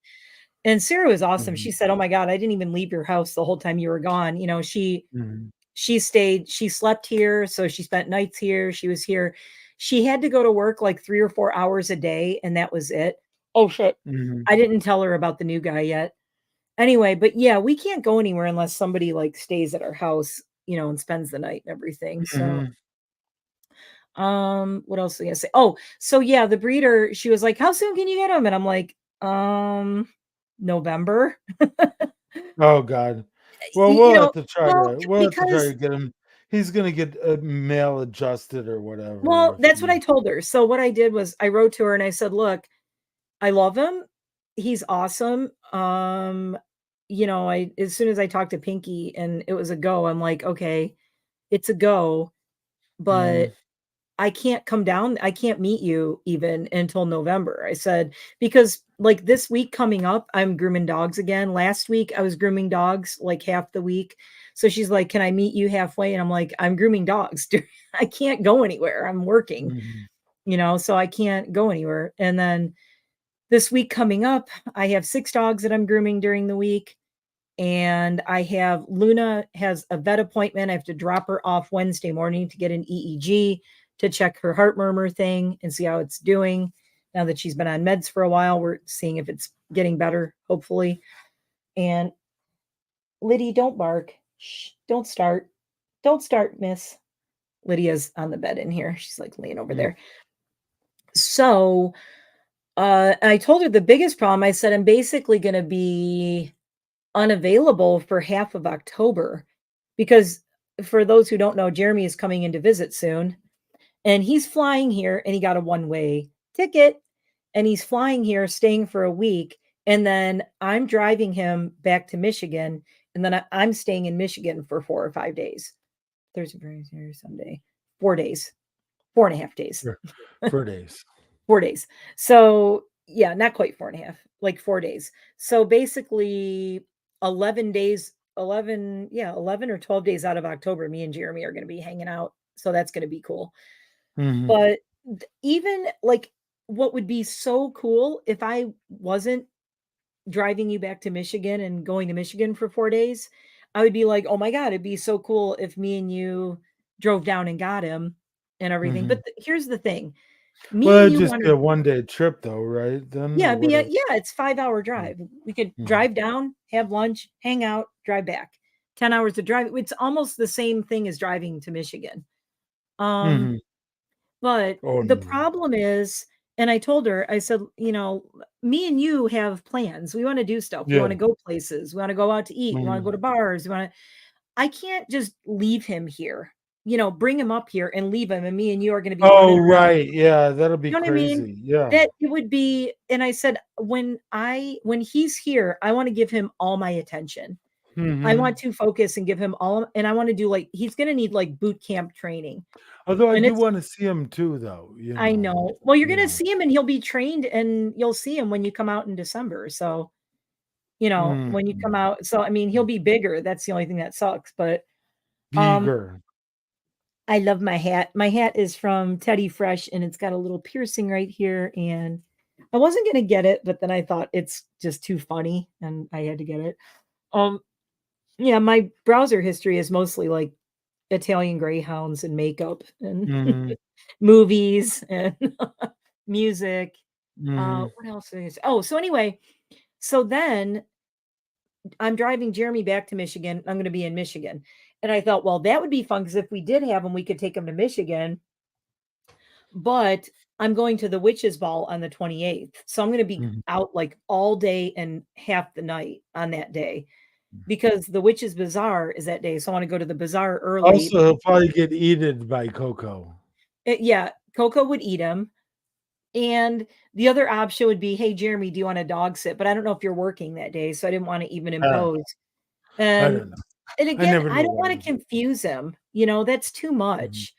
And Sarah was awesome. She mhm, said, "Oh my God, I didn't even leave your house the whole time you were gone." You know, mhm, she stayed, she slept here, so she spent nights here. She was here. She had to go to work like 3 or 4 hours a day, and that was it. Oh shit. mhm, I didn't tell her about the new guy yet. Anyway, but yeah, we can't go anywhere unless somebody like stays at our house, you know, and spends the night and everything. So, mhm. what else was I gonna say? Oh, so yeah, the breeder, she was like, "How soon can you get him?" And I'm like, November. Oh God. Well, You know, well, we'll have to try because to get him. He's gonna get mail adjusted or whatever well, if that's what he. I told her. So what I did was I wrote to her and I said, "Look, I love him. He's awesome. You know, I as soon as I talked to Pinky and it was a go, I'm like, okay, it's a go, but Mhm, I can't come down. I can't meet you even until November." I said, because like this week coming up, I'm grooming dogs again. Last week I was grooming dogs like half the week. So she's like, "Can I meet you halfway?" And I'm like, "I'm grooming dogs. I can't go anywhere. I'm working, mhm, you know, so I can't go anywhere." And then this week coming up, I have 6 dogs that I'm grooming during the week, and I have Luna has a vet appointment. I have to drop her off Wednesday morning to get an EEG to check her heart murmur thing and see how it's doing. Now that she's been on meds for a while, we're seeing if it's getting better, hopefully. And Liddy, don't bark. Shh, don't start. Don't start, miss. Lydia's on the bed in here. She's like laying over mhm, there. So, I told her the biggest problem, I said, I'm basically going to be unavailable for half of October because for those who don't know, Jeremy is coming in to visit soon and he's flying here and he got a one-way ticket and he's flying here, staying for a week. And then I'm driving him back to Michigan. And then I'm staying in Michigan for 4 or 5 days. Thursday, Friday, Saturday, Sunday, 4 days, 4.5 days. for for days. 4 days. So, yeah, not quite 4.5, like 4 days. So, basically 11 days, 11 yeah, 11 or 12 days out of October, me and Jeremy are gonna be hanging out, so that's gonna be cool. Mhm, But even, like, what would be so cool if I wasn't driving you back to Michigan and going to Michigan for 4 days, I would be like, "Oh my god, it'd be so cool if me and you drove down and got him and everything." mhm. But here's the thing, me Well, and it'd you just be wanna a one-day trip though, right? Then yeah, or it'd be what? yeah, it's 5-hour drive. We could Mhm, drive down, have lunch, hang out, drive back. 10 hours to drive. It's almost the same thing as driving to Michigan. Um, mhm. but Oh the no. problem is, and I told her, I said, you know, me and you have plans. We want to do stuff. We want Yeah. to go places. We want to go out to eat. We want to go Mhm. to bars. We want to I can't just leave him here. You know, bring him up here and leave him and me and you are going to be Oh, running around. right. Yeah, that'll be You know what I mean? crazy. Yeah. That it would be and I said, when he's here, I wanna give him all my attention. I want Mhm. to focus and give him all and I wanna do, like he's gonna need, like, boot camp training, Although I and do it's wanna see him too, though, you I know. know. Well, you're gonna Yeah. see him and he'll be trained and you'll see him when you come out in December, so, you know, when you come Mhm. out so, I mean, he'll be bigger, that's the only thing that sucks, but, um, Eager. I love my hat. My hat is from Teddy Fresh, and it's got a little piercing right here, and I wasn't gonna get it, but then I thought it's just too funny, and I had to get it. Um, yeah, my browser history is mostly, like, Italian greyhounds and makeup and Mhm. movies and music. Mhm. What else is oh, so anyway, so then I'm driving Jeremy back to Michigan. I'm gonna be in Michigan, and I thought, "Well, that would be fun because if we did have him, we could take him to Michigan." But I'm going to the witches ball on the 28th. So I'm gonna be Mhm. out like all day and half the night on that day because the witches bazaar is that day. So I want to go to the bazaar early. Also, he'll probably get eaten by Coco. Yeah, Coco would eat him. And the other option would be, "Hey, Jeremy, do you want a dog sit?" But I don't know if you're working that day, so I didn't wanna even Uh, impose. I And don't know. and I again, never I know don't what wanna I'm doing. confuse him, you know, that's too Mhm. much.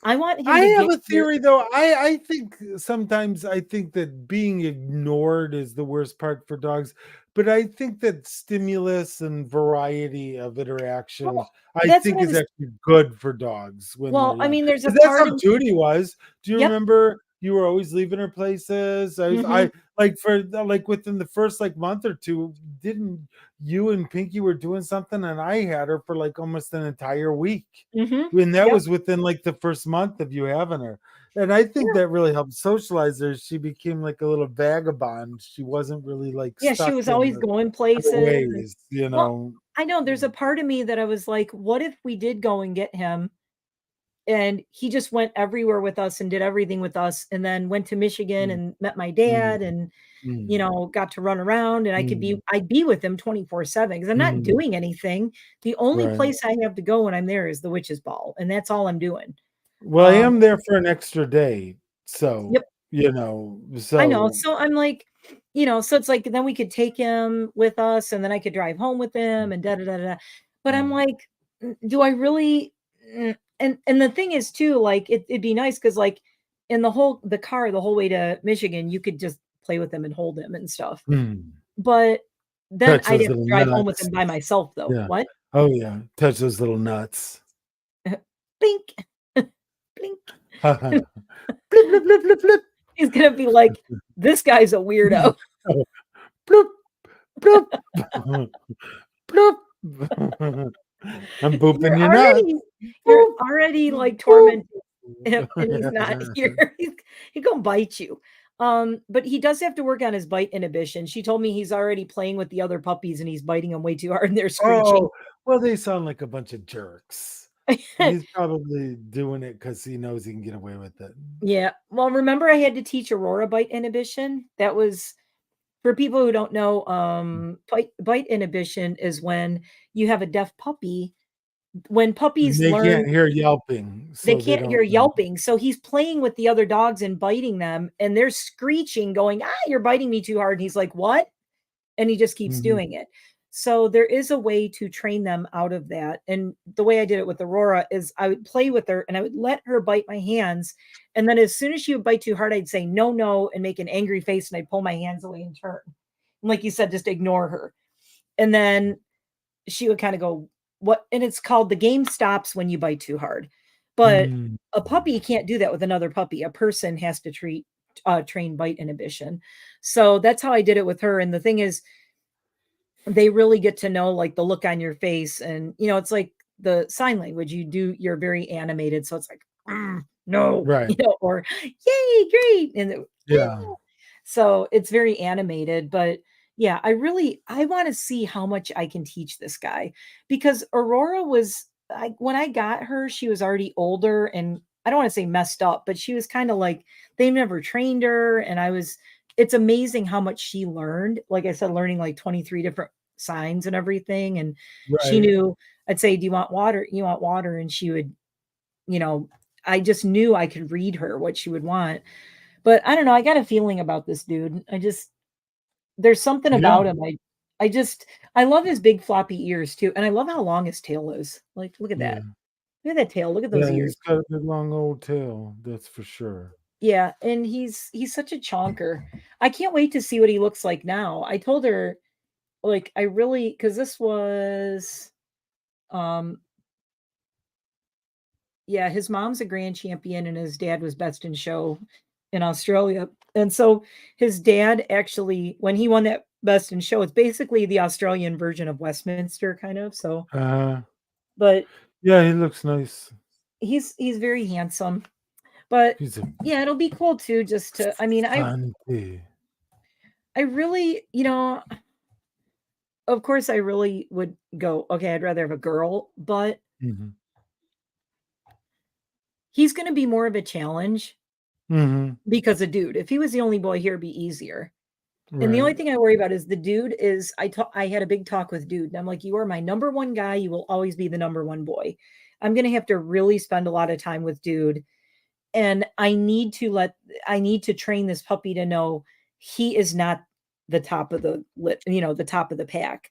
I want I him to have get a here. theory though. I think sometimes I think that being ignored is the worst part for dogs, but I think that stimulus and variety of interaction Well, I that's think what I is was actually good for dogs when they're well, I young. mean, there's a Because that's part how of Judy was. Do you Yep. remember you were always leaving her places? I Mhm, like for like within the first like month or two, didn't you and Pinky were doing something and I had her for like almost an entire week. mhm. And that Yep. was within like the first month of you having her. And I think Yeah. that really helped socialize her. She became like a little vagabond. She wasn't really like Yeah, she stuck was in always going her places, and ways, you well, know. I know there's a part of me that I was like, "What if we did go and get him, and he just went everywhere with us and did everything with us, and then went to Michigan Mm, and met my mm, dad and, you mm, know, got to run around, and mm, I'd be with him 24/7 because 'cause I'm not mm, doing anything. The only right. place I have to go when I'm there is the witch's ball, and that's all I'm doing." Well, I Um, am there for an extra day. So, yep. I know, so so I'm like, you know, so it's like then we could take him with us, and then I could drive home with him and da da da da. But I'm mm, like, do I really?" And the thing is too, like it'd be nice because like in the car the whole way to Michigan, you could just play with him and hold him and stuff. mm. But then Touch I'd those have to little drive home with nuts. him by myself though. Yeah. What? Oh yeah. Touch those little nuts. Blink, blink. blip, blip, blip, blip, blip. He's gonna be like, this guy's a weirdo. Oh, bloop, bloop. bloop. I'm You're booping your nuts. already you're Boop, already, like, boop. tormenting him, and he's not here. He's gonna bite you. But he does have to work on his bite inhibition. She told me he's already playing with the other puppies, and he's biting them way too hard, and they're screeching. Oh, well, they sound like a bunch of jerks. He's probably doing it because he knows he can get away with it. Yeah. Well, remember I had to teach Aurora bite inhibition? That was for people who don't know, bite inhibition is when you have a deaf puppy. When And puppies they learn can't hear yelping, they so they can't hear don't know. yelping, so he's playing with the other dogs and biting them, and they're screeching, going, "Ah, you're biting me too hard," and he's like, "What?" And he just keeps Mhm. doing it. So there is a way to train them out of that, and the way I did it with Aurora is I would play with her, and I would let her bite my hands, and then as soon as she would bite too hard, I'd say, "No, no," and make an angry face, and I'd pull my hands away and turn. And like you said, just ignore her. And then she would kinda go, "What?" And it's called the game stops when you bite too hard. But Mm. a puppy can't do that with another puppy. A person has to train bite inhibition. So that's how I did it with her, and the thing is, they really get to know, like, the look on your face and, you know, it's like the sign language. You're very animated, so it's like, no," Right. you know, or, "Yay, great," and the Yeah. so it's very animated, but yeah, I wanna see how much I can teach this guy because Aurora was when I got her, she was already older and I don't wanna say messed up, but she was kinda like they never trained her and it's amazing how much she learned. Like I said, learning like 23 different signs and everything, and she Right. knew I'd say, "Do you want water? You want water?" And she would, you know, I just knew I could read her what she would want. But I don't know, I got a feeling about this dude. There's something Yeah. about him. I love his big floppy ears too, and I love how long his tail is. Like, look at Yeah. that. Look at that tail, look at those Yeah, ears. he's got a good long old tail, that's for sure. Yeah, and he's such a chonker. I can't wait to see what he looks like now. I told her, like, I really because this was, um yeah, his mom's a grand champion and his dad was best in show in Australia. And so his dad actually, when he won that best in show, it's basically the Australian version of Westminster kind of. So, Uh, but yeah, he looks nice. he's very handsome. But He's a yeah, it'll be cool too just to I mean, Fante. I really, you know, of course I really would go, okay, I'd rather have a girl, but Mhm. he's going to be more of a challenge Mhm. because a dude. If he was the only boy here, it'd be easier. And the only Right. thing I worry about is the dude is I had a big talk with dude, and I'm like, "You are my number 1 guy, you will always be the number 1 boy." I'm gonna have to really spend a lot of time with dude, and I need to train this puppy to know he is not the top of the top of the pack.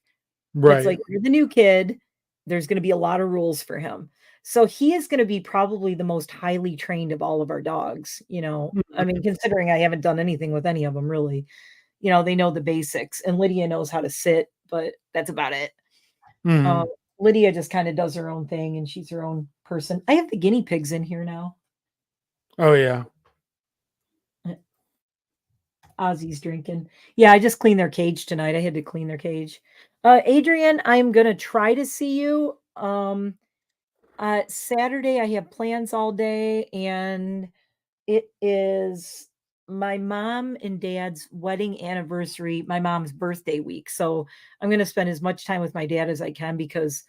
It's Right. like, you're the new kid, there's gonna be a lot of rules for him. So he is gonna be probably the most highly trained of all of our dogs, I mean, considering I haven't done anything with any of them really. They know the basics, and Lydia knows how to sit, but that's about it. Um, Mhm. Lydia just kinda does her own thing, and she's her own person. I have the guinea pigs in here now. Oh yeah. Uh, Ozzy's drinking. Yeah, I just cleaned their cage tonight. I had to clean their cage. Adrian, I'm gonna try to see you. Saturday, I have plans all day, and it is my mom and dad's wedding anniversary, my mom's birthday week. So I'm gonna spend as much time with my dad as I can, because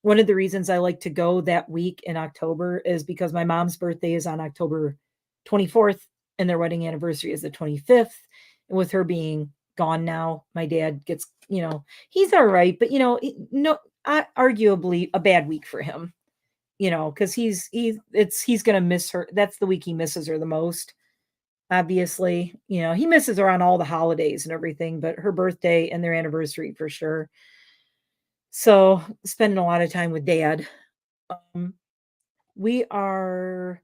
one of the reasons I like to go that week in October is because my mom's birthday is on October 24th and their wedding anniversary is the 25th. And with her being gone now, my dad gets, he's all right, but no, arguably a bad week for him, because he's gonna miss her. That's the week he misses her the most. Obviously, he misses her on all the holidays and everything, but her birthday and their anniversary for sure. So, spending a lot of time with dad. Um, we are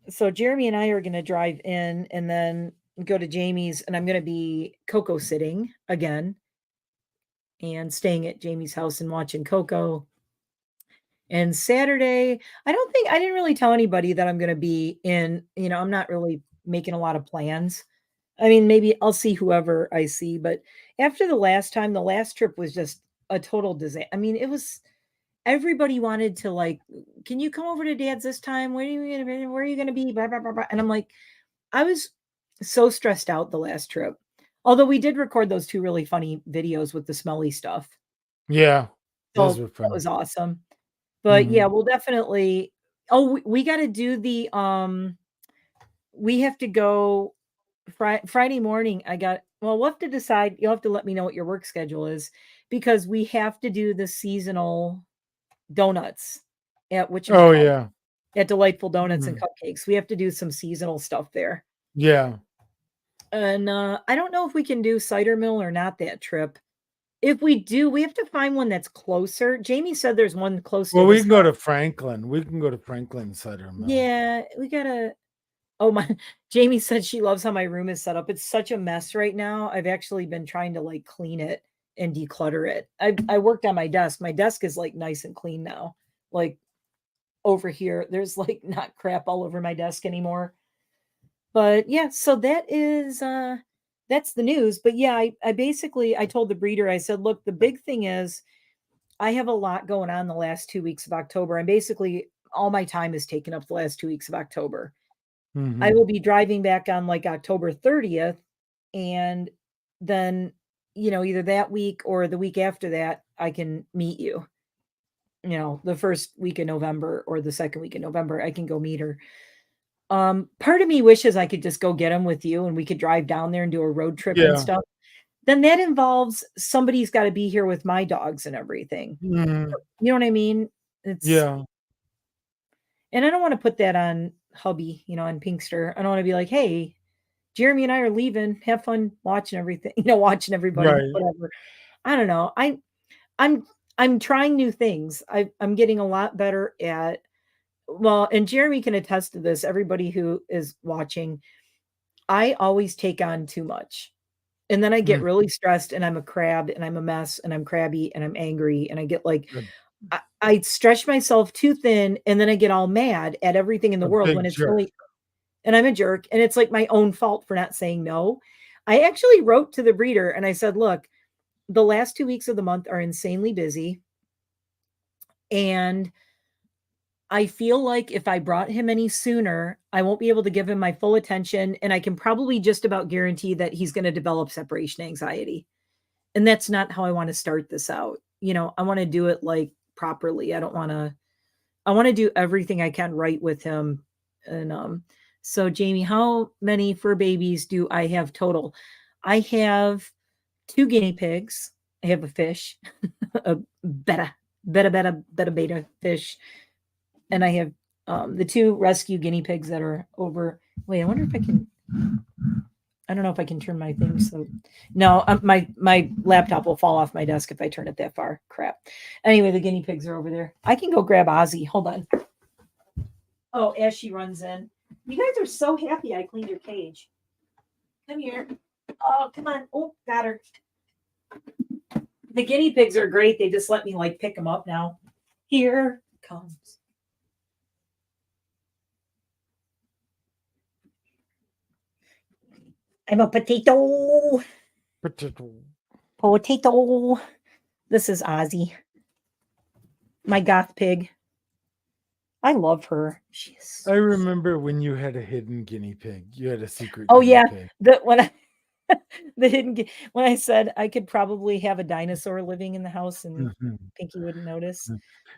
so Jeremy and I are gonna drive in and then go to Jamie's, and I'm gonna be Coco sitting again and staying at Jamie's house and watching Coco. And Saturday, I didn't really tell anybody that I'm gonna be in, I'm not really making a lot of plans. I mean, maybe I'll see whoever I see, but after the last trip was just a total disaster. I mean, it was everybody wanted to like, "Can you come over to dad's this time? Where are you gonna be?" Blah, blah, blah, blah. And I'm like, I was so stressed out the last trip. Although we did record those 2 really funny videos with the smelly stuff. Yeah. Those So were that fun. was awesome. But yeah, Mhm. we'll definitely we gotta do we have to go Friday morning. We'll have to decide. You'll have to let me know what your work schedule is, because we have to do the seasonal donuts at Oh whatchamacallit, yeah. at Delightful Donuts and Mhm. Cupcakes. We have to do some seasonal stuff there. Yeah. And, I don't know if we can do Cider Mill or not that trip. If we do, we have to find one that's closer. Jamie said there's one close to Well, we his can go house. to Franklin. We can go to Franklin Cider Mill. Yeah, we gotta oh, my Jamie said she loves how my room is set up. It's such a mess right now. I've actually been trying to, like, clean it and declutter it. I worked on my desk. My desk is, like, nice and clean now. Like, over here, there's, like, not crap all over my desk anymore. But, yeah, so that's the news. But, yeah, I basically I told the breeder, I said, "Look, the big thing is I have a lot going on the last 2 weeks of October, and basically all my time is taken up the last 2 weeks of October. I Mhm. will be driving back on, like, October 30th, and then, either that week or the week after that, I can meet you. The 1st week in November or the 2nd week in November, I can go meet her. Part of me wishes I could just go get him with you and we could drive down there and do a road trip and Yeah. stuff. Then that involves somebody's gotta be here with my dogs and everything. Mhm. You know what I mean? It's Yeah. and I don't wanna put that on hubby, on Pinkster. I don't wanna be like, "Hey, Jeremy and I are leaving. Have fun watching everything," watching everybody, Right. whatever. I don't know. I'm I'm trying new things. I'm getting a lot better at well, and Jeremy can attest to this, everybody who is watching, I always take on too much. And then I get Mm. really stressed and I'm a crab and I'm a mess and I'm crabby and I'm angry and I get like A I stretch myself too thin and then I get all mad at everything in the a world when big it's jerk. really and I'm a jerk and it's like my own fault for not saying no. I actually wrote to the breeder and I said, "Look, the last 2 weeks of the month are insanely busy and I feel like if I brought him any sooner, I won't be able to give him my full attention, and I can probably just about guarantee that he's gonna develop separation anxiety." And that's not how I wanna start this out. I wanna do it, like, properly. I wanna do everything I can right with him. And, so Jamie, how many fur babies do I have total? I have 2 guinea pigs. I have a fish, a betta fish, and I have the 2 rescue guinea pigs that are over. Wait, I wonder if I can. I don't know if I can turn my thing. So, no, my laptop will fall off my desk if I turn it that far. Crap. Anyway, the guinea pigs are over there. I can go grab Ozzy. Hold on. Oh, as she runs in, you guys are so happy I cleaned your cage. Come here. Oh, come on. Oh, got her. The guinea pigs are great. They just let me like pick them up now. Here comes. I'm a potato. Potato. This is Ozzy, my goth pig. I love her. She's. I remember when you had a hidden guinea pig. You had a secret Oh guinea yeah, pig. when I the hidden when I said I could probably have a dinosaur living in the house and Mhm. Pinky wouldn't notice.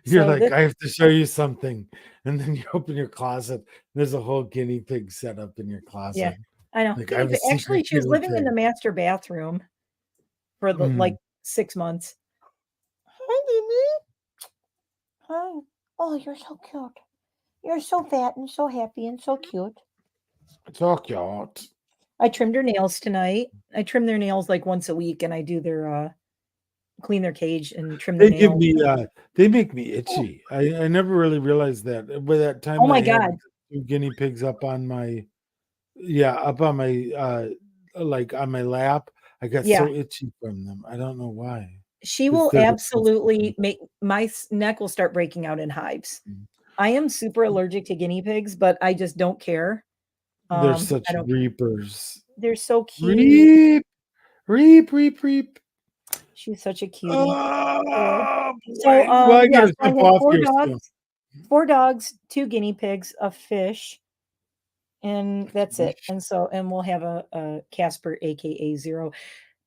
You're So like, this, I have to show you something. And then you open your closet. There's a whole guinea pig set up in your yeah, closet. I know. Like, I Guinea have a pig. secret Actually, she was guinea living in pig. the master bathroom for the like Mm. 6 months. Hi, Mimi. Hi. Oh, you're so cute. You're so fat and so happy and so cute. So cute. I trimmed her nails tonight. I trim their nails like once a week, and I do their clean their cage and trim their They give nails. me they make me Oh, itchy. I never really realized that. By that oh time my I had god. 2 guinea pigs up on my up on my like on my lap. I got Yeah. so itchy from them. I don't know why. She Because will 'Cause they're the best looking. absolutely make my neck will start breaking out in hives. I am super allergic to guinea pigs, but I just don't care. They're I such don't care. reapers. They're so cute. Reap, reap, reap, reap. She's such a cutie. So, Oh so boy. Well, I yeah, gotta so I jump have off here soon. 4 dogs, 2 guinea pigs, a fish, and that's it. And so and we'll have a Casper aka Zero.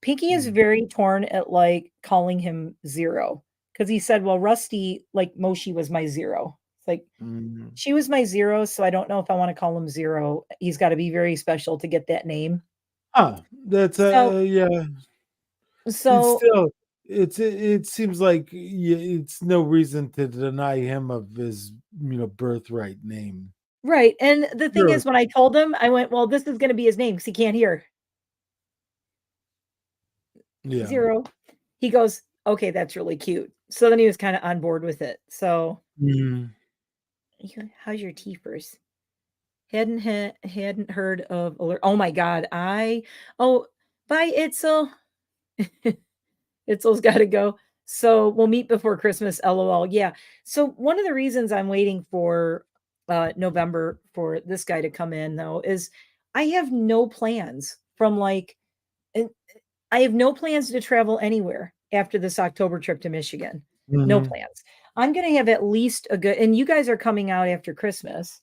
Pinky is Mm. very torn at like calling him Zero because he said, well, Rusty, like Moshi was my Zero. It's like Mm. she was my Zero, so I don't know if I want to call him Zero. He's got to be very special to get that name. That's So yeah. It's so still it seems like it's no reason to deny him of his birthright name. right. And the thing Sure. is when I told him, I went, well, this is going to be his name because he can't hear. Yeah. Zero. He goes, okay, that's really cute. So then he was kind of on board with it. So Mm. how's your teepers? Hadn't heard of alert. Oh my god, oh bye Itzel. Itzel's gotta go. So we'll meet before Christmas, LOL. Yeah. So one of the reasons I'm waiting for November for this guy to come in though is I have no plans from like and I have no plans to travel anywhere after this October trip to Michigan. No Mhm. plans. I'm gonna have at least a good and you guys are coming out after Christmas.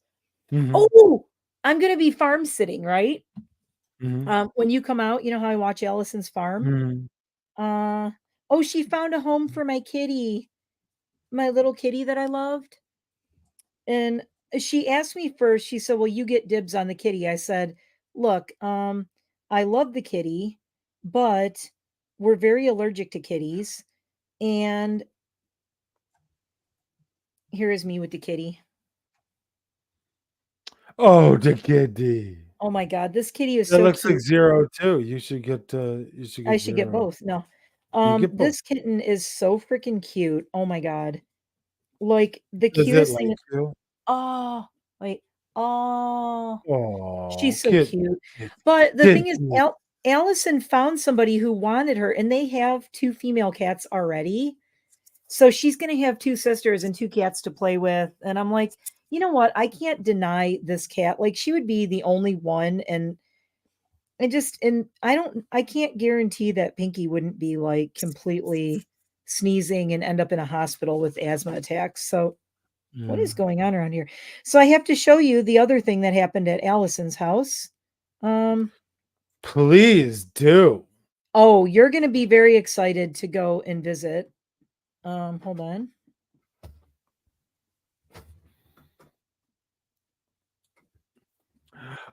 Mhm. Oh, I'm gonna be farm sitting, right? Mhm. When you come out, you know how I watch Allison's farm? Mhm. Uh, oh, she found a home for my kitty, my little kitty that I loved. And she asked me first, she said, well, you get dibs on the kitty. I said, look, I love the kitty, but we're very allergic to kitties. And here is me with the kitty. Oh, the kitty. Oh my God, this kitty is That so looks like cute. Zero too. You should I get should get Zero. both. No. You get both. This kitten is so freaking cute. Oh my God. Like the Does it cutest like thing. you? Oh, wait. Oh, Oh, she's so kid, cute. kid, But the thing is, kid. Allison found somebody who wanted her, and they have 2 female cats already. So she's gonna have 2 sisters and 2 cats to play with. And I'm like, you know what? I can't deny this cat. Like she would be the only one, and I can't guarantee that Pinky wouldn't be like completely sneezing and end up in a hospital with asthma attacks. So what is Mm. going on around here? So I have to show you the other thing that happened at Allison's house. Um, Please do. oh, you're gonna be very excited to go and visit. Hold on.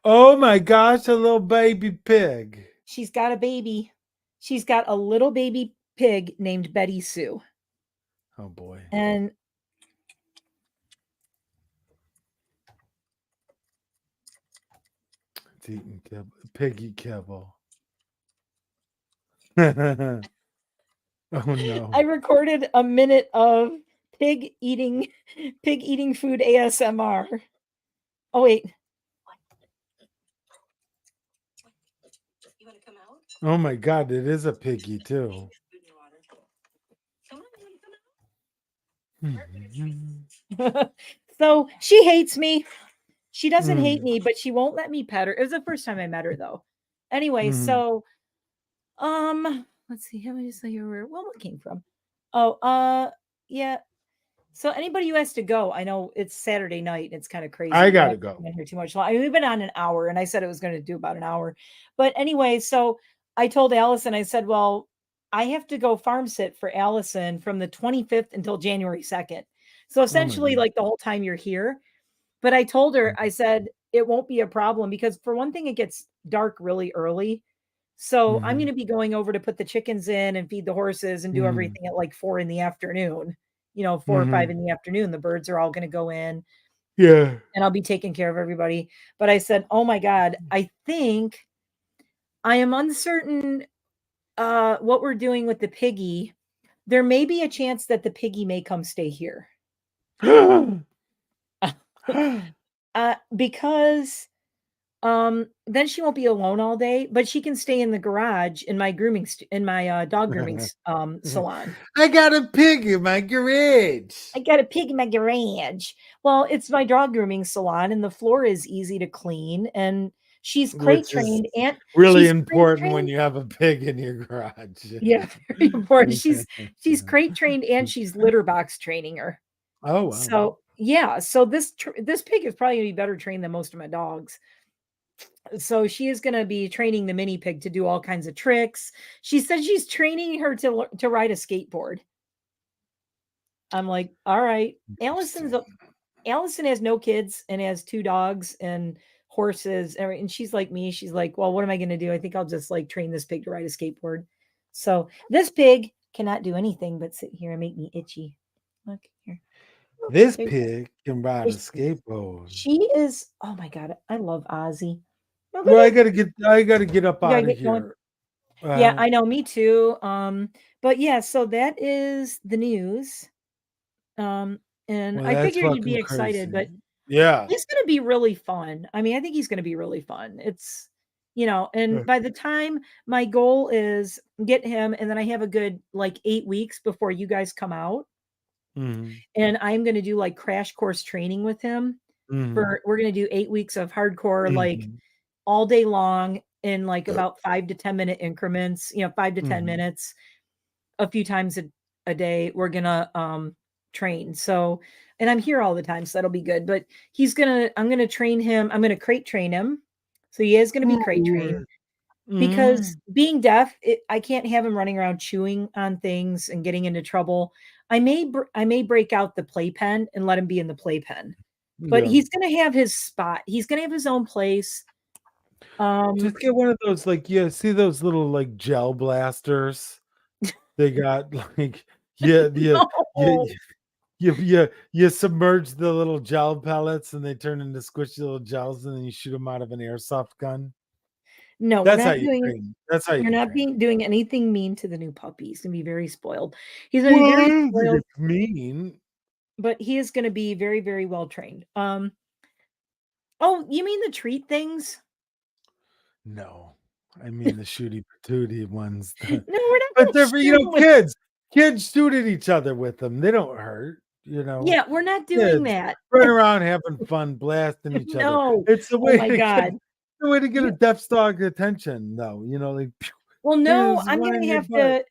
Oh my gosh, a little baby pig. She's got a baby. She's got a little baby pig named Betty Sue. Oh boy. And It's eating kibble. Piggy kibble. Oh no. I recorded a minute of pig eating food ASMR. Oh wait. You want to come out? Oh my god, it is a piggy too. So she hates me. She doesn't hate Mm, me, but she won't let me pet her. It was the first time I met her though. Anyway, mhm. so let's see, how many say you were well what came from? Oh, yeah. So anybody who has to go, I know it's Saturday night and it's kind of crazy. I We don't gotta have to go. come in here too much. I mean, we've been on an hour and I said it was going to do about an hour. But anyway, so I told Allison, I said, well, I have to go farm sit for Allison from the 25th until January 2nd. So Oh my essentially, god. like the whole time you're here. But I told her, I said, it won't be a problem because for one thing, it gets dark really early. So I'm going Mhm, to be going over to put the chickens in and feed the horses and do mhm, everything at like 4 in the afternoon, 4 or 5 mhm. in the afternoon. The birds are all going to go in Yeah. and I'll be taking care of everybody. But I said, oh my God, I think I am uncertain what we're doing with the piggy. There may be a chance that the piggy may come stay here. Because then she won't be alone all day, but she can stay in the garage in my dog grooming salon. I got a pig in my garage. I got a pig in my garage. Well, it's my dog grooming salon and the floor is easy to clean and Which is really she's crate important when trained. you have a pig in your garage. Yeah, very important. She's crate trained and she's litter box training her. Oh wow. So, yeah, so this pig is probably gonna be better trained than most of my dogs. So she is going to be training the mini pig to do all kinds of tricks. She said she's training her to ride a skateboard. I'm like, all right. Interesting. Allison has no kids and has 2 dogs and horses, and she's like me. She's like, well, what am I going to do? I think I'll just like train this pig to ride a skateboard. So this pig cannot do anything but sit here and make me itchy. Look here. This There- pig can ride a there skateboard. she is. Oh my god, I love Ozzy. Look at Well, it. I gotta get up You gotta out of get going. here. Yeah, Uh, I know, me too. But yeah, so that is the news. Um, and well, I that's figured you'd be fucking excited, crazy. but Yeah. it's gonna be really fun. I mean, I think he's gonna be really fun. And by the time my goal is get him, and then I have a good like 8 weeks before you guys come out, Mm-hmm. and I'm gonna do like crash course training with him. Mm-hmm. We're gonna do 8 weeks of hardcore, like Mm-hmm. all day long in like about 5 to 10 minute increments, 5 to 10 Mm-hmm. minutes a few times a day. We're gonna train. So, and I'm here all the time, so that'll be good. But I'm gonna train him. I'm gonna crate train him. So he is gonna be crate trained Mm-hmm. because being deaf, I can't have him running around chewing on things and getting into trouble. I may break out the playpen and let him be in the playpen, but Yeah. he's gonna have his spot. He's gonna have his own place. Just Um, get one of those, like, yeah, see those little like gel blasters? They got like, yeah, no, you, you submerge the little gel pellets and they turn into squishy little gels and then you shoot them out of an airsoft gun. no, we're That's how not you doing. train. That's how We're you not train. being doing anything mean to the new puppy. He's gonna be very spoiled. He's gonna be Well, I very don't think spoiled, it's mean. but he is gonna be very, very well trained. Oh, you mean the treat things? No, I mean the shooty patootie ones. No, we're not But gonna they're for, shoot him with. kids. Kids shoot at each other with them. They don't hurt, Yeah, we're not doing Kids that. running around having fun, blasting each other. No. It's Oh my god. the way to get a You deaf dog attention, though. Like, "Pew, well, no, here's I'm one gonna in your have butt." to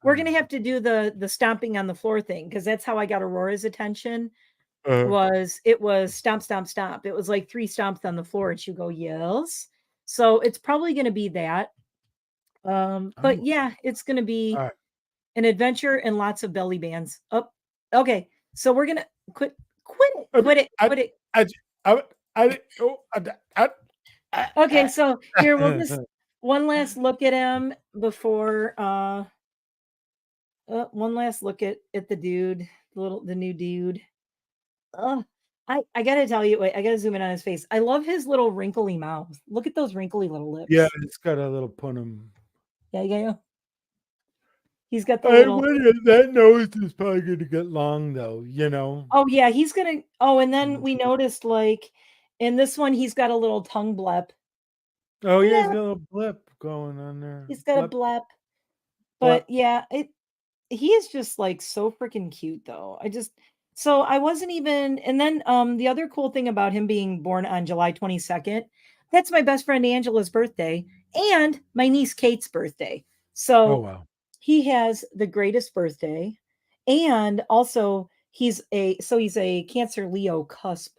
we're gonna have to do the stomping on the floor thing because that's how I got Aurora's attention. Uh, It was stomp, stomp, stomp. It was like 3 stomps on the floor, and she'd go, "Yes." So, it's probably gonna be that. But oh, yeah, it's gonna be alright. an adventure and lots of belly bands. Oh, okay. So we're gonna quit, I quit it, I quit it. I I oh, Okay, so here we'll I just one last look at him before one last look at the dude, the new dude. Oh, I gotta tell you, wait, I gotta zoom in on his face. I love his little wrinkly mouth. Look at those wrinkly little Yeah, lips. it's got a little punum. Yeah. He's got the I little. wonder that nose is probably going to get long though. You know. Oh yeah, he's gonna. Oh, and then Mm. we noticed like in this one he's got a little tongue blep. Oh yeah, he's Yeah, got a little blip going on there. he's got a Blip, blep. But blip. yeah, he is just like so freaking cute though. So I wasn't even, and then the other cool thing about him being born on July 22nd, that's my best friend Angela's birthday and my niece Kate's birthday. Oh So wow. he has the greatest birthday, and also he's a Cancer Leo cusp,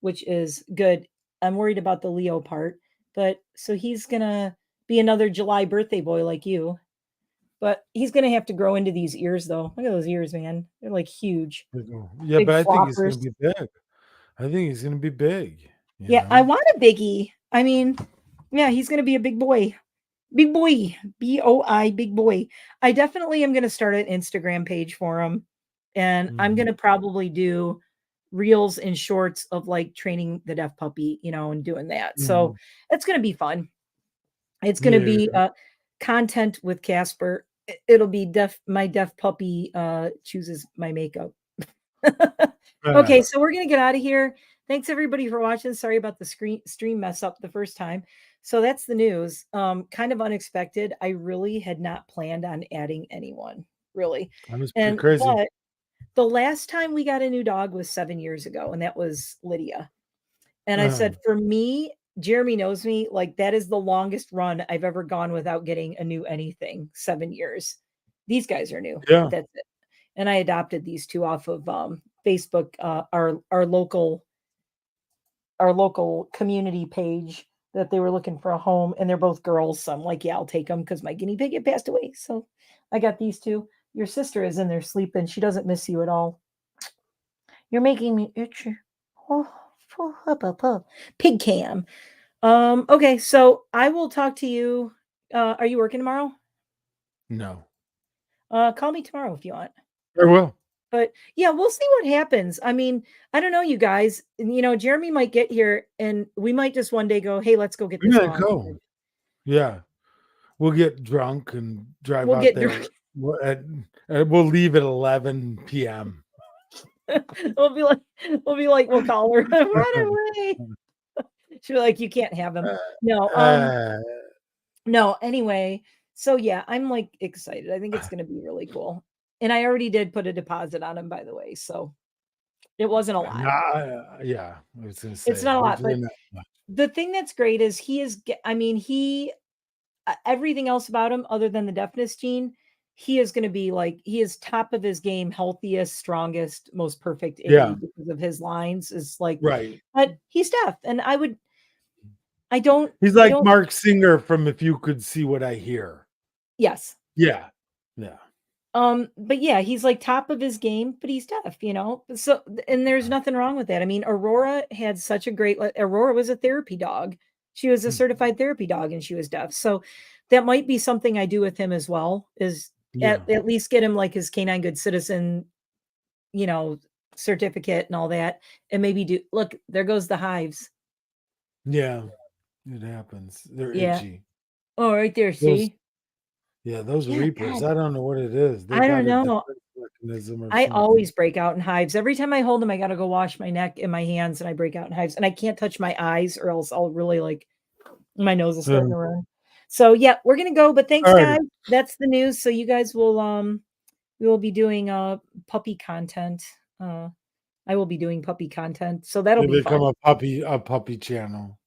which is good. I'm worried about the Leo part, but so he's gonna be another July birthday boy like you. But he's gonna have to grow into these ears though. Look at those ears, man. They're like huge, Yeah, big but I think he's floppers. going to be big. I think he's going to be big. You Yeah, I know. want a biggie. I mean, yeah, he's gonna be a big boy. Big boy. BOI, big boy. I definitely am gonna start an Instagram page for him. And I'm Mhm. gonna probably do reels and shorts of like training the deaf puppy, and doing that. So Mhm. it's gonna be fun. It's gonna be Yeah. content with Casper. It'll be my deaf puppy chooses my makeup. Uh, Okay, so we're gonna get out of here. Thanks everybody for watching. Sorry about the stream mess up the first time. So that's the news. Kind of unexpected. I really had not planned on adding anyone, really. that was pretty And crazy. but the last time we got a new dog was 7 years ago, and that was Lydia. And I Uh, said, for me, Jeremy knows me, like that is the longest run I've ever gone without getting a new anything. 7 years. These guys are new. yeah. That's it. And I adopted these two off of Facebook, our local community page that they were looking for a home, and they're both girls. So I'm like, yeah, I'll take them because my guinea pig had passed away. So I got these two. Your sister is in there sleeping. She doesn't miss you at all. You're making me itchy. Oh, pig cam. Okay, so I will talk to you. Are you working tomorrow? No. Call me tomorrow if you want. I will. But yeah, we'll see what happens. I mean, I don't know, you guys. Jeremy might get here and we might just one day go, hey, let's go get I'm this gonna launch. go. Yeah. We'll get drunk and drive We'll out get drunk. there. We'll leave at 11 p.m. we'll call her. Run away. She'll be like, you can't have him. No, Uh, no, anyway, so yeah, I'm like excited. I think it's gonna be really cool. And I already did put a deposit on him, by the way. So it wasn't a lot. yeah, I was gonna It's say, not a lot, hopefully but not. the thing that's great is I mean, everything else about him other than the deafness gene, he is going to be like, he is top of his game, healthiest, strongest, most perfect Yeah, itty because of his lines is like, right. but he's deaf. And He's I like don't, Mark Singer from If You Could See What I Hear. yes. Yeah, yeah. But yeah, he's like top of his game, but he's deaf. So, and there's nothing wrong with that. I mean, Aurora had such a great, Aurora was a therapy dog. She was a Hmm. certified therapy dog and she was deaf. So that might be something I do with him as well, is Yeah, at least get him like his canine good citizen, you know, certificate and all that. And maybe look, there goes the hives. yeah. It happens. They're Yeah. itchy. Oh, right there. Those, See? yeah, those Yeah, Reapers. God. I don't know what it is. They I don't got a know. defense mechanism or I something. always break out in hives. Every time I hold them, I gotta go wash my neck and my hands, and I break out in hives. And I can't touch my eyes, or else I'll really like my nose is starting to run. So yeah, we're gonna go. But thanks, All right. guys. That's the news. So you guys will we will be doing puppy content. I will be doing puppy content, so that'll They be become fun. a puppy channel.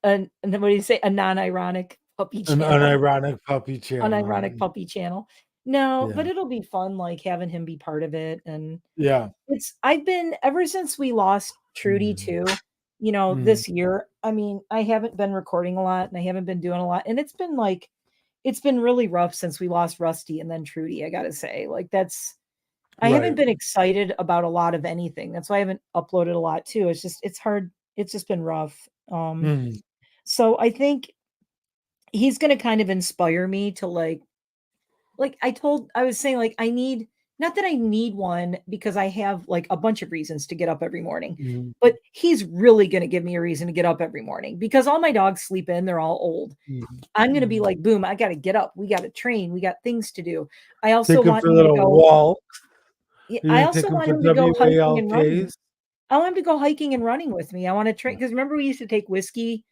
And then what do you say? A non-ironic puppy An channel. unironic puppy channel. Unironic puppy channel. No, but Yeah. it'll be fun, like having him be part of it. And Yeah. I've been ever since we lost Trudy Mhm. too, Mhm. this year. I mean, I haven't been recording a lot and I haven't been doing a lot. And it's been really rough since we lost Rusty and then Trudy, I gotta say. Like I haven't Right. been excited about a lot of anything. That's why I haven't uploaded a lot too. It's hard. It's just been rough. Mhm. So I think he's gonna kind of inspire me to like I was saying, like, I need not that I need one because I have like a bunch of reasons to get up every morning, Mhm. but he's really going to give me a reason to get up every morning because all my dogs sleep in. They're all old. Mhm. I'm going to be Mhm. like, boom, I got to get up. We got to train. We got things to do. I also Take him want for a him to little go. walk. Yeah, You're I gonna also take him want for him to go hiking and running. WALKs? I want him to go hiking and running with me. I want to train because remember we used to take whiskey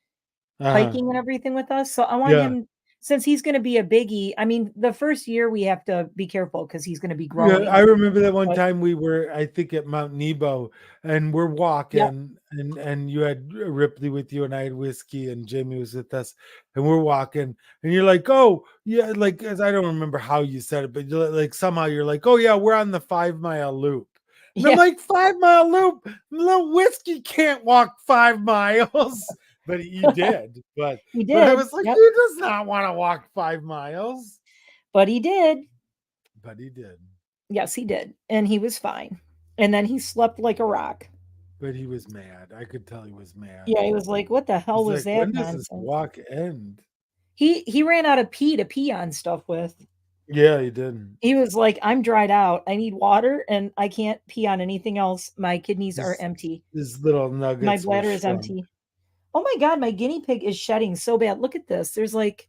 Uh-huh. hiking and everything with us. So I want Yeah. him since he's going to be a biggie. I mean, the first year we have to be careful because he's going to be Yeah, growing. I remember that one But time we were, I think, at Mount Nebo, and we're yep, walking, and you had Ripley with you, and I had whiskey, and Jamie was with us, and we're walking, and you're like, "Oh, yeah," like, as I don't remember how you said it, but you're like somehow you're like, "Oh yeah, we're on the 5 mile loop," and I'm yeah, like, "5 mile loop? Little whiskey can't walk 5 miles," but he did, he but I did. was like, Yep, "He does not want to walk 5 miles," but he did. but he did. Yes, he did, and he was fine. And then he slept like a rock. But he was mad. I could tell he was mad. Yeah, he was like, "What the hell He's was like, that "When does this nonsense?" walk end?" He ran out of pee to pee on stuff with. Yeah, he didn't. He was like, "I'm dried out. I need water, and I can't pee on anything else. My kidneys are His empty. his little My nuggets were bladder is shrunk. empty." Oh my god, my guinea pig is shedding so bad. Look at this. There's like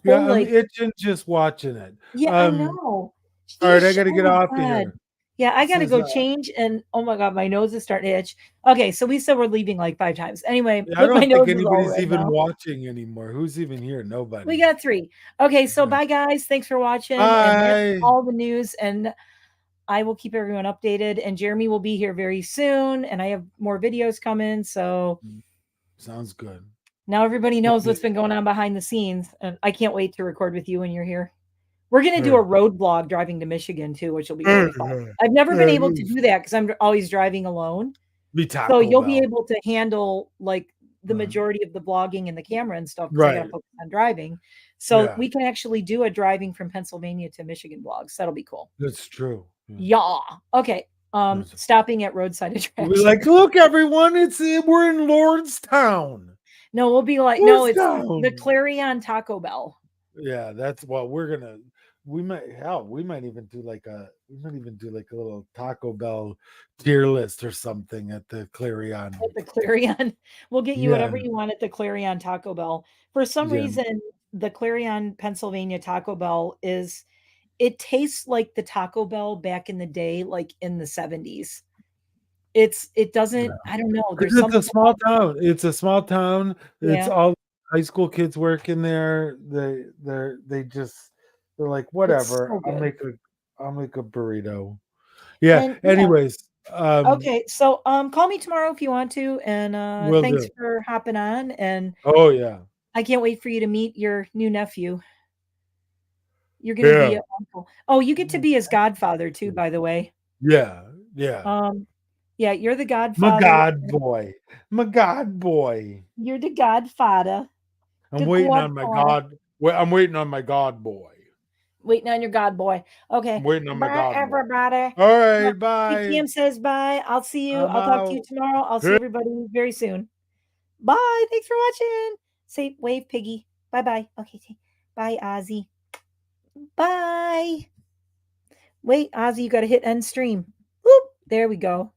Yeah, whole I'm like itching just watching it. yeah, I know. All She right, is I gotta oh get my off of god. here. Yeah, I This gotta is go change and oh my god, my nose is starting to itch. Okay, so we said we're leaving like 5 times. Anyway, I look, my don't think nose is all anybody's red even now. watching anymore. Who's even here? We Nobody. got 3. Okay, so Okay. bye guys. Thanks for watching and that's Bye. all the news and I will keep everyone updated and Jeremy will be here very soon and I have more videos coming. So Sounds good. now everybody knows Okay. what's been going on behind the scenes and I can't wait to record with you when you're here. We're going to do a Sure. road vlog driving to Michigan too, which will be really fun. I've never been able to do that because I'm always driving alone. Be So Taco you'll be Bell. able to handle like the Uh, majority of the vlogging and the camera and stuff because I got to right. focus on driving. So Yeah, we can actually do a driving from Pennsylvania to Michigan vlog. So that'll be cool. that's true. Yeah. Yeah. Okay. That's- Stopping at roadside We'll be attraction. like, "Look, everyone, we're in Lordstown." No, we'll be like, no, it's the Lordstown. Clarion Taco Bell. Yeah, that's what we're gonna. We might even do like a little Taco Bell tier list or something at the Clarion. At the Clarion. We'll get you Yeah, whatever you want at the Clarion Taco Bell. For some yeah. reason, the Clarion, Pennsylvania Taco Bell is it tastes like the Taco Bell back in the day, like in the 70s. It doesn't I don't know, there's It's a something small about town. It's a small town. It's yeah, all high school kids working there. They're like, it's whatever. so good. I'll make a burrito. Yeah. And yeah, Anyways, okay, so, call me tomorrow if you want to, and, will thanks do. for hopping on, and Oh yeah. I can't wait for you to meet your new nephew. You're gonna be Yeah. a uncle. Oh, you get to be his godfather too, by the way. Yeah. Yeah. Um, yeah, you're the My godfather. God boy. My God boy. You're the godfather. I'm The waiting on my godfather. God. I'm waiting on my God boy. Waiting on your god boy. I'm Okay. waiting on my Bye, God boy. everybody. All Yeah, right. Big Bye. Cam says bye. I'll see you. I'm I'll talk to you out. tomorrow. I'll see everybody very soon. Bye. Thanks for watching. Say wave, Piggy. Bye bye. Okay. Say bye, Ozzy. Bye. Wait, Ozzy, you got to hit end stream. Whoop. There we go.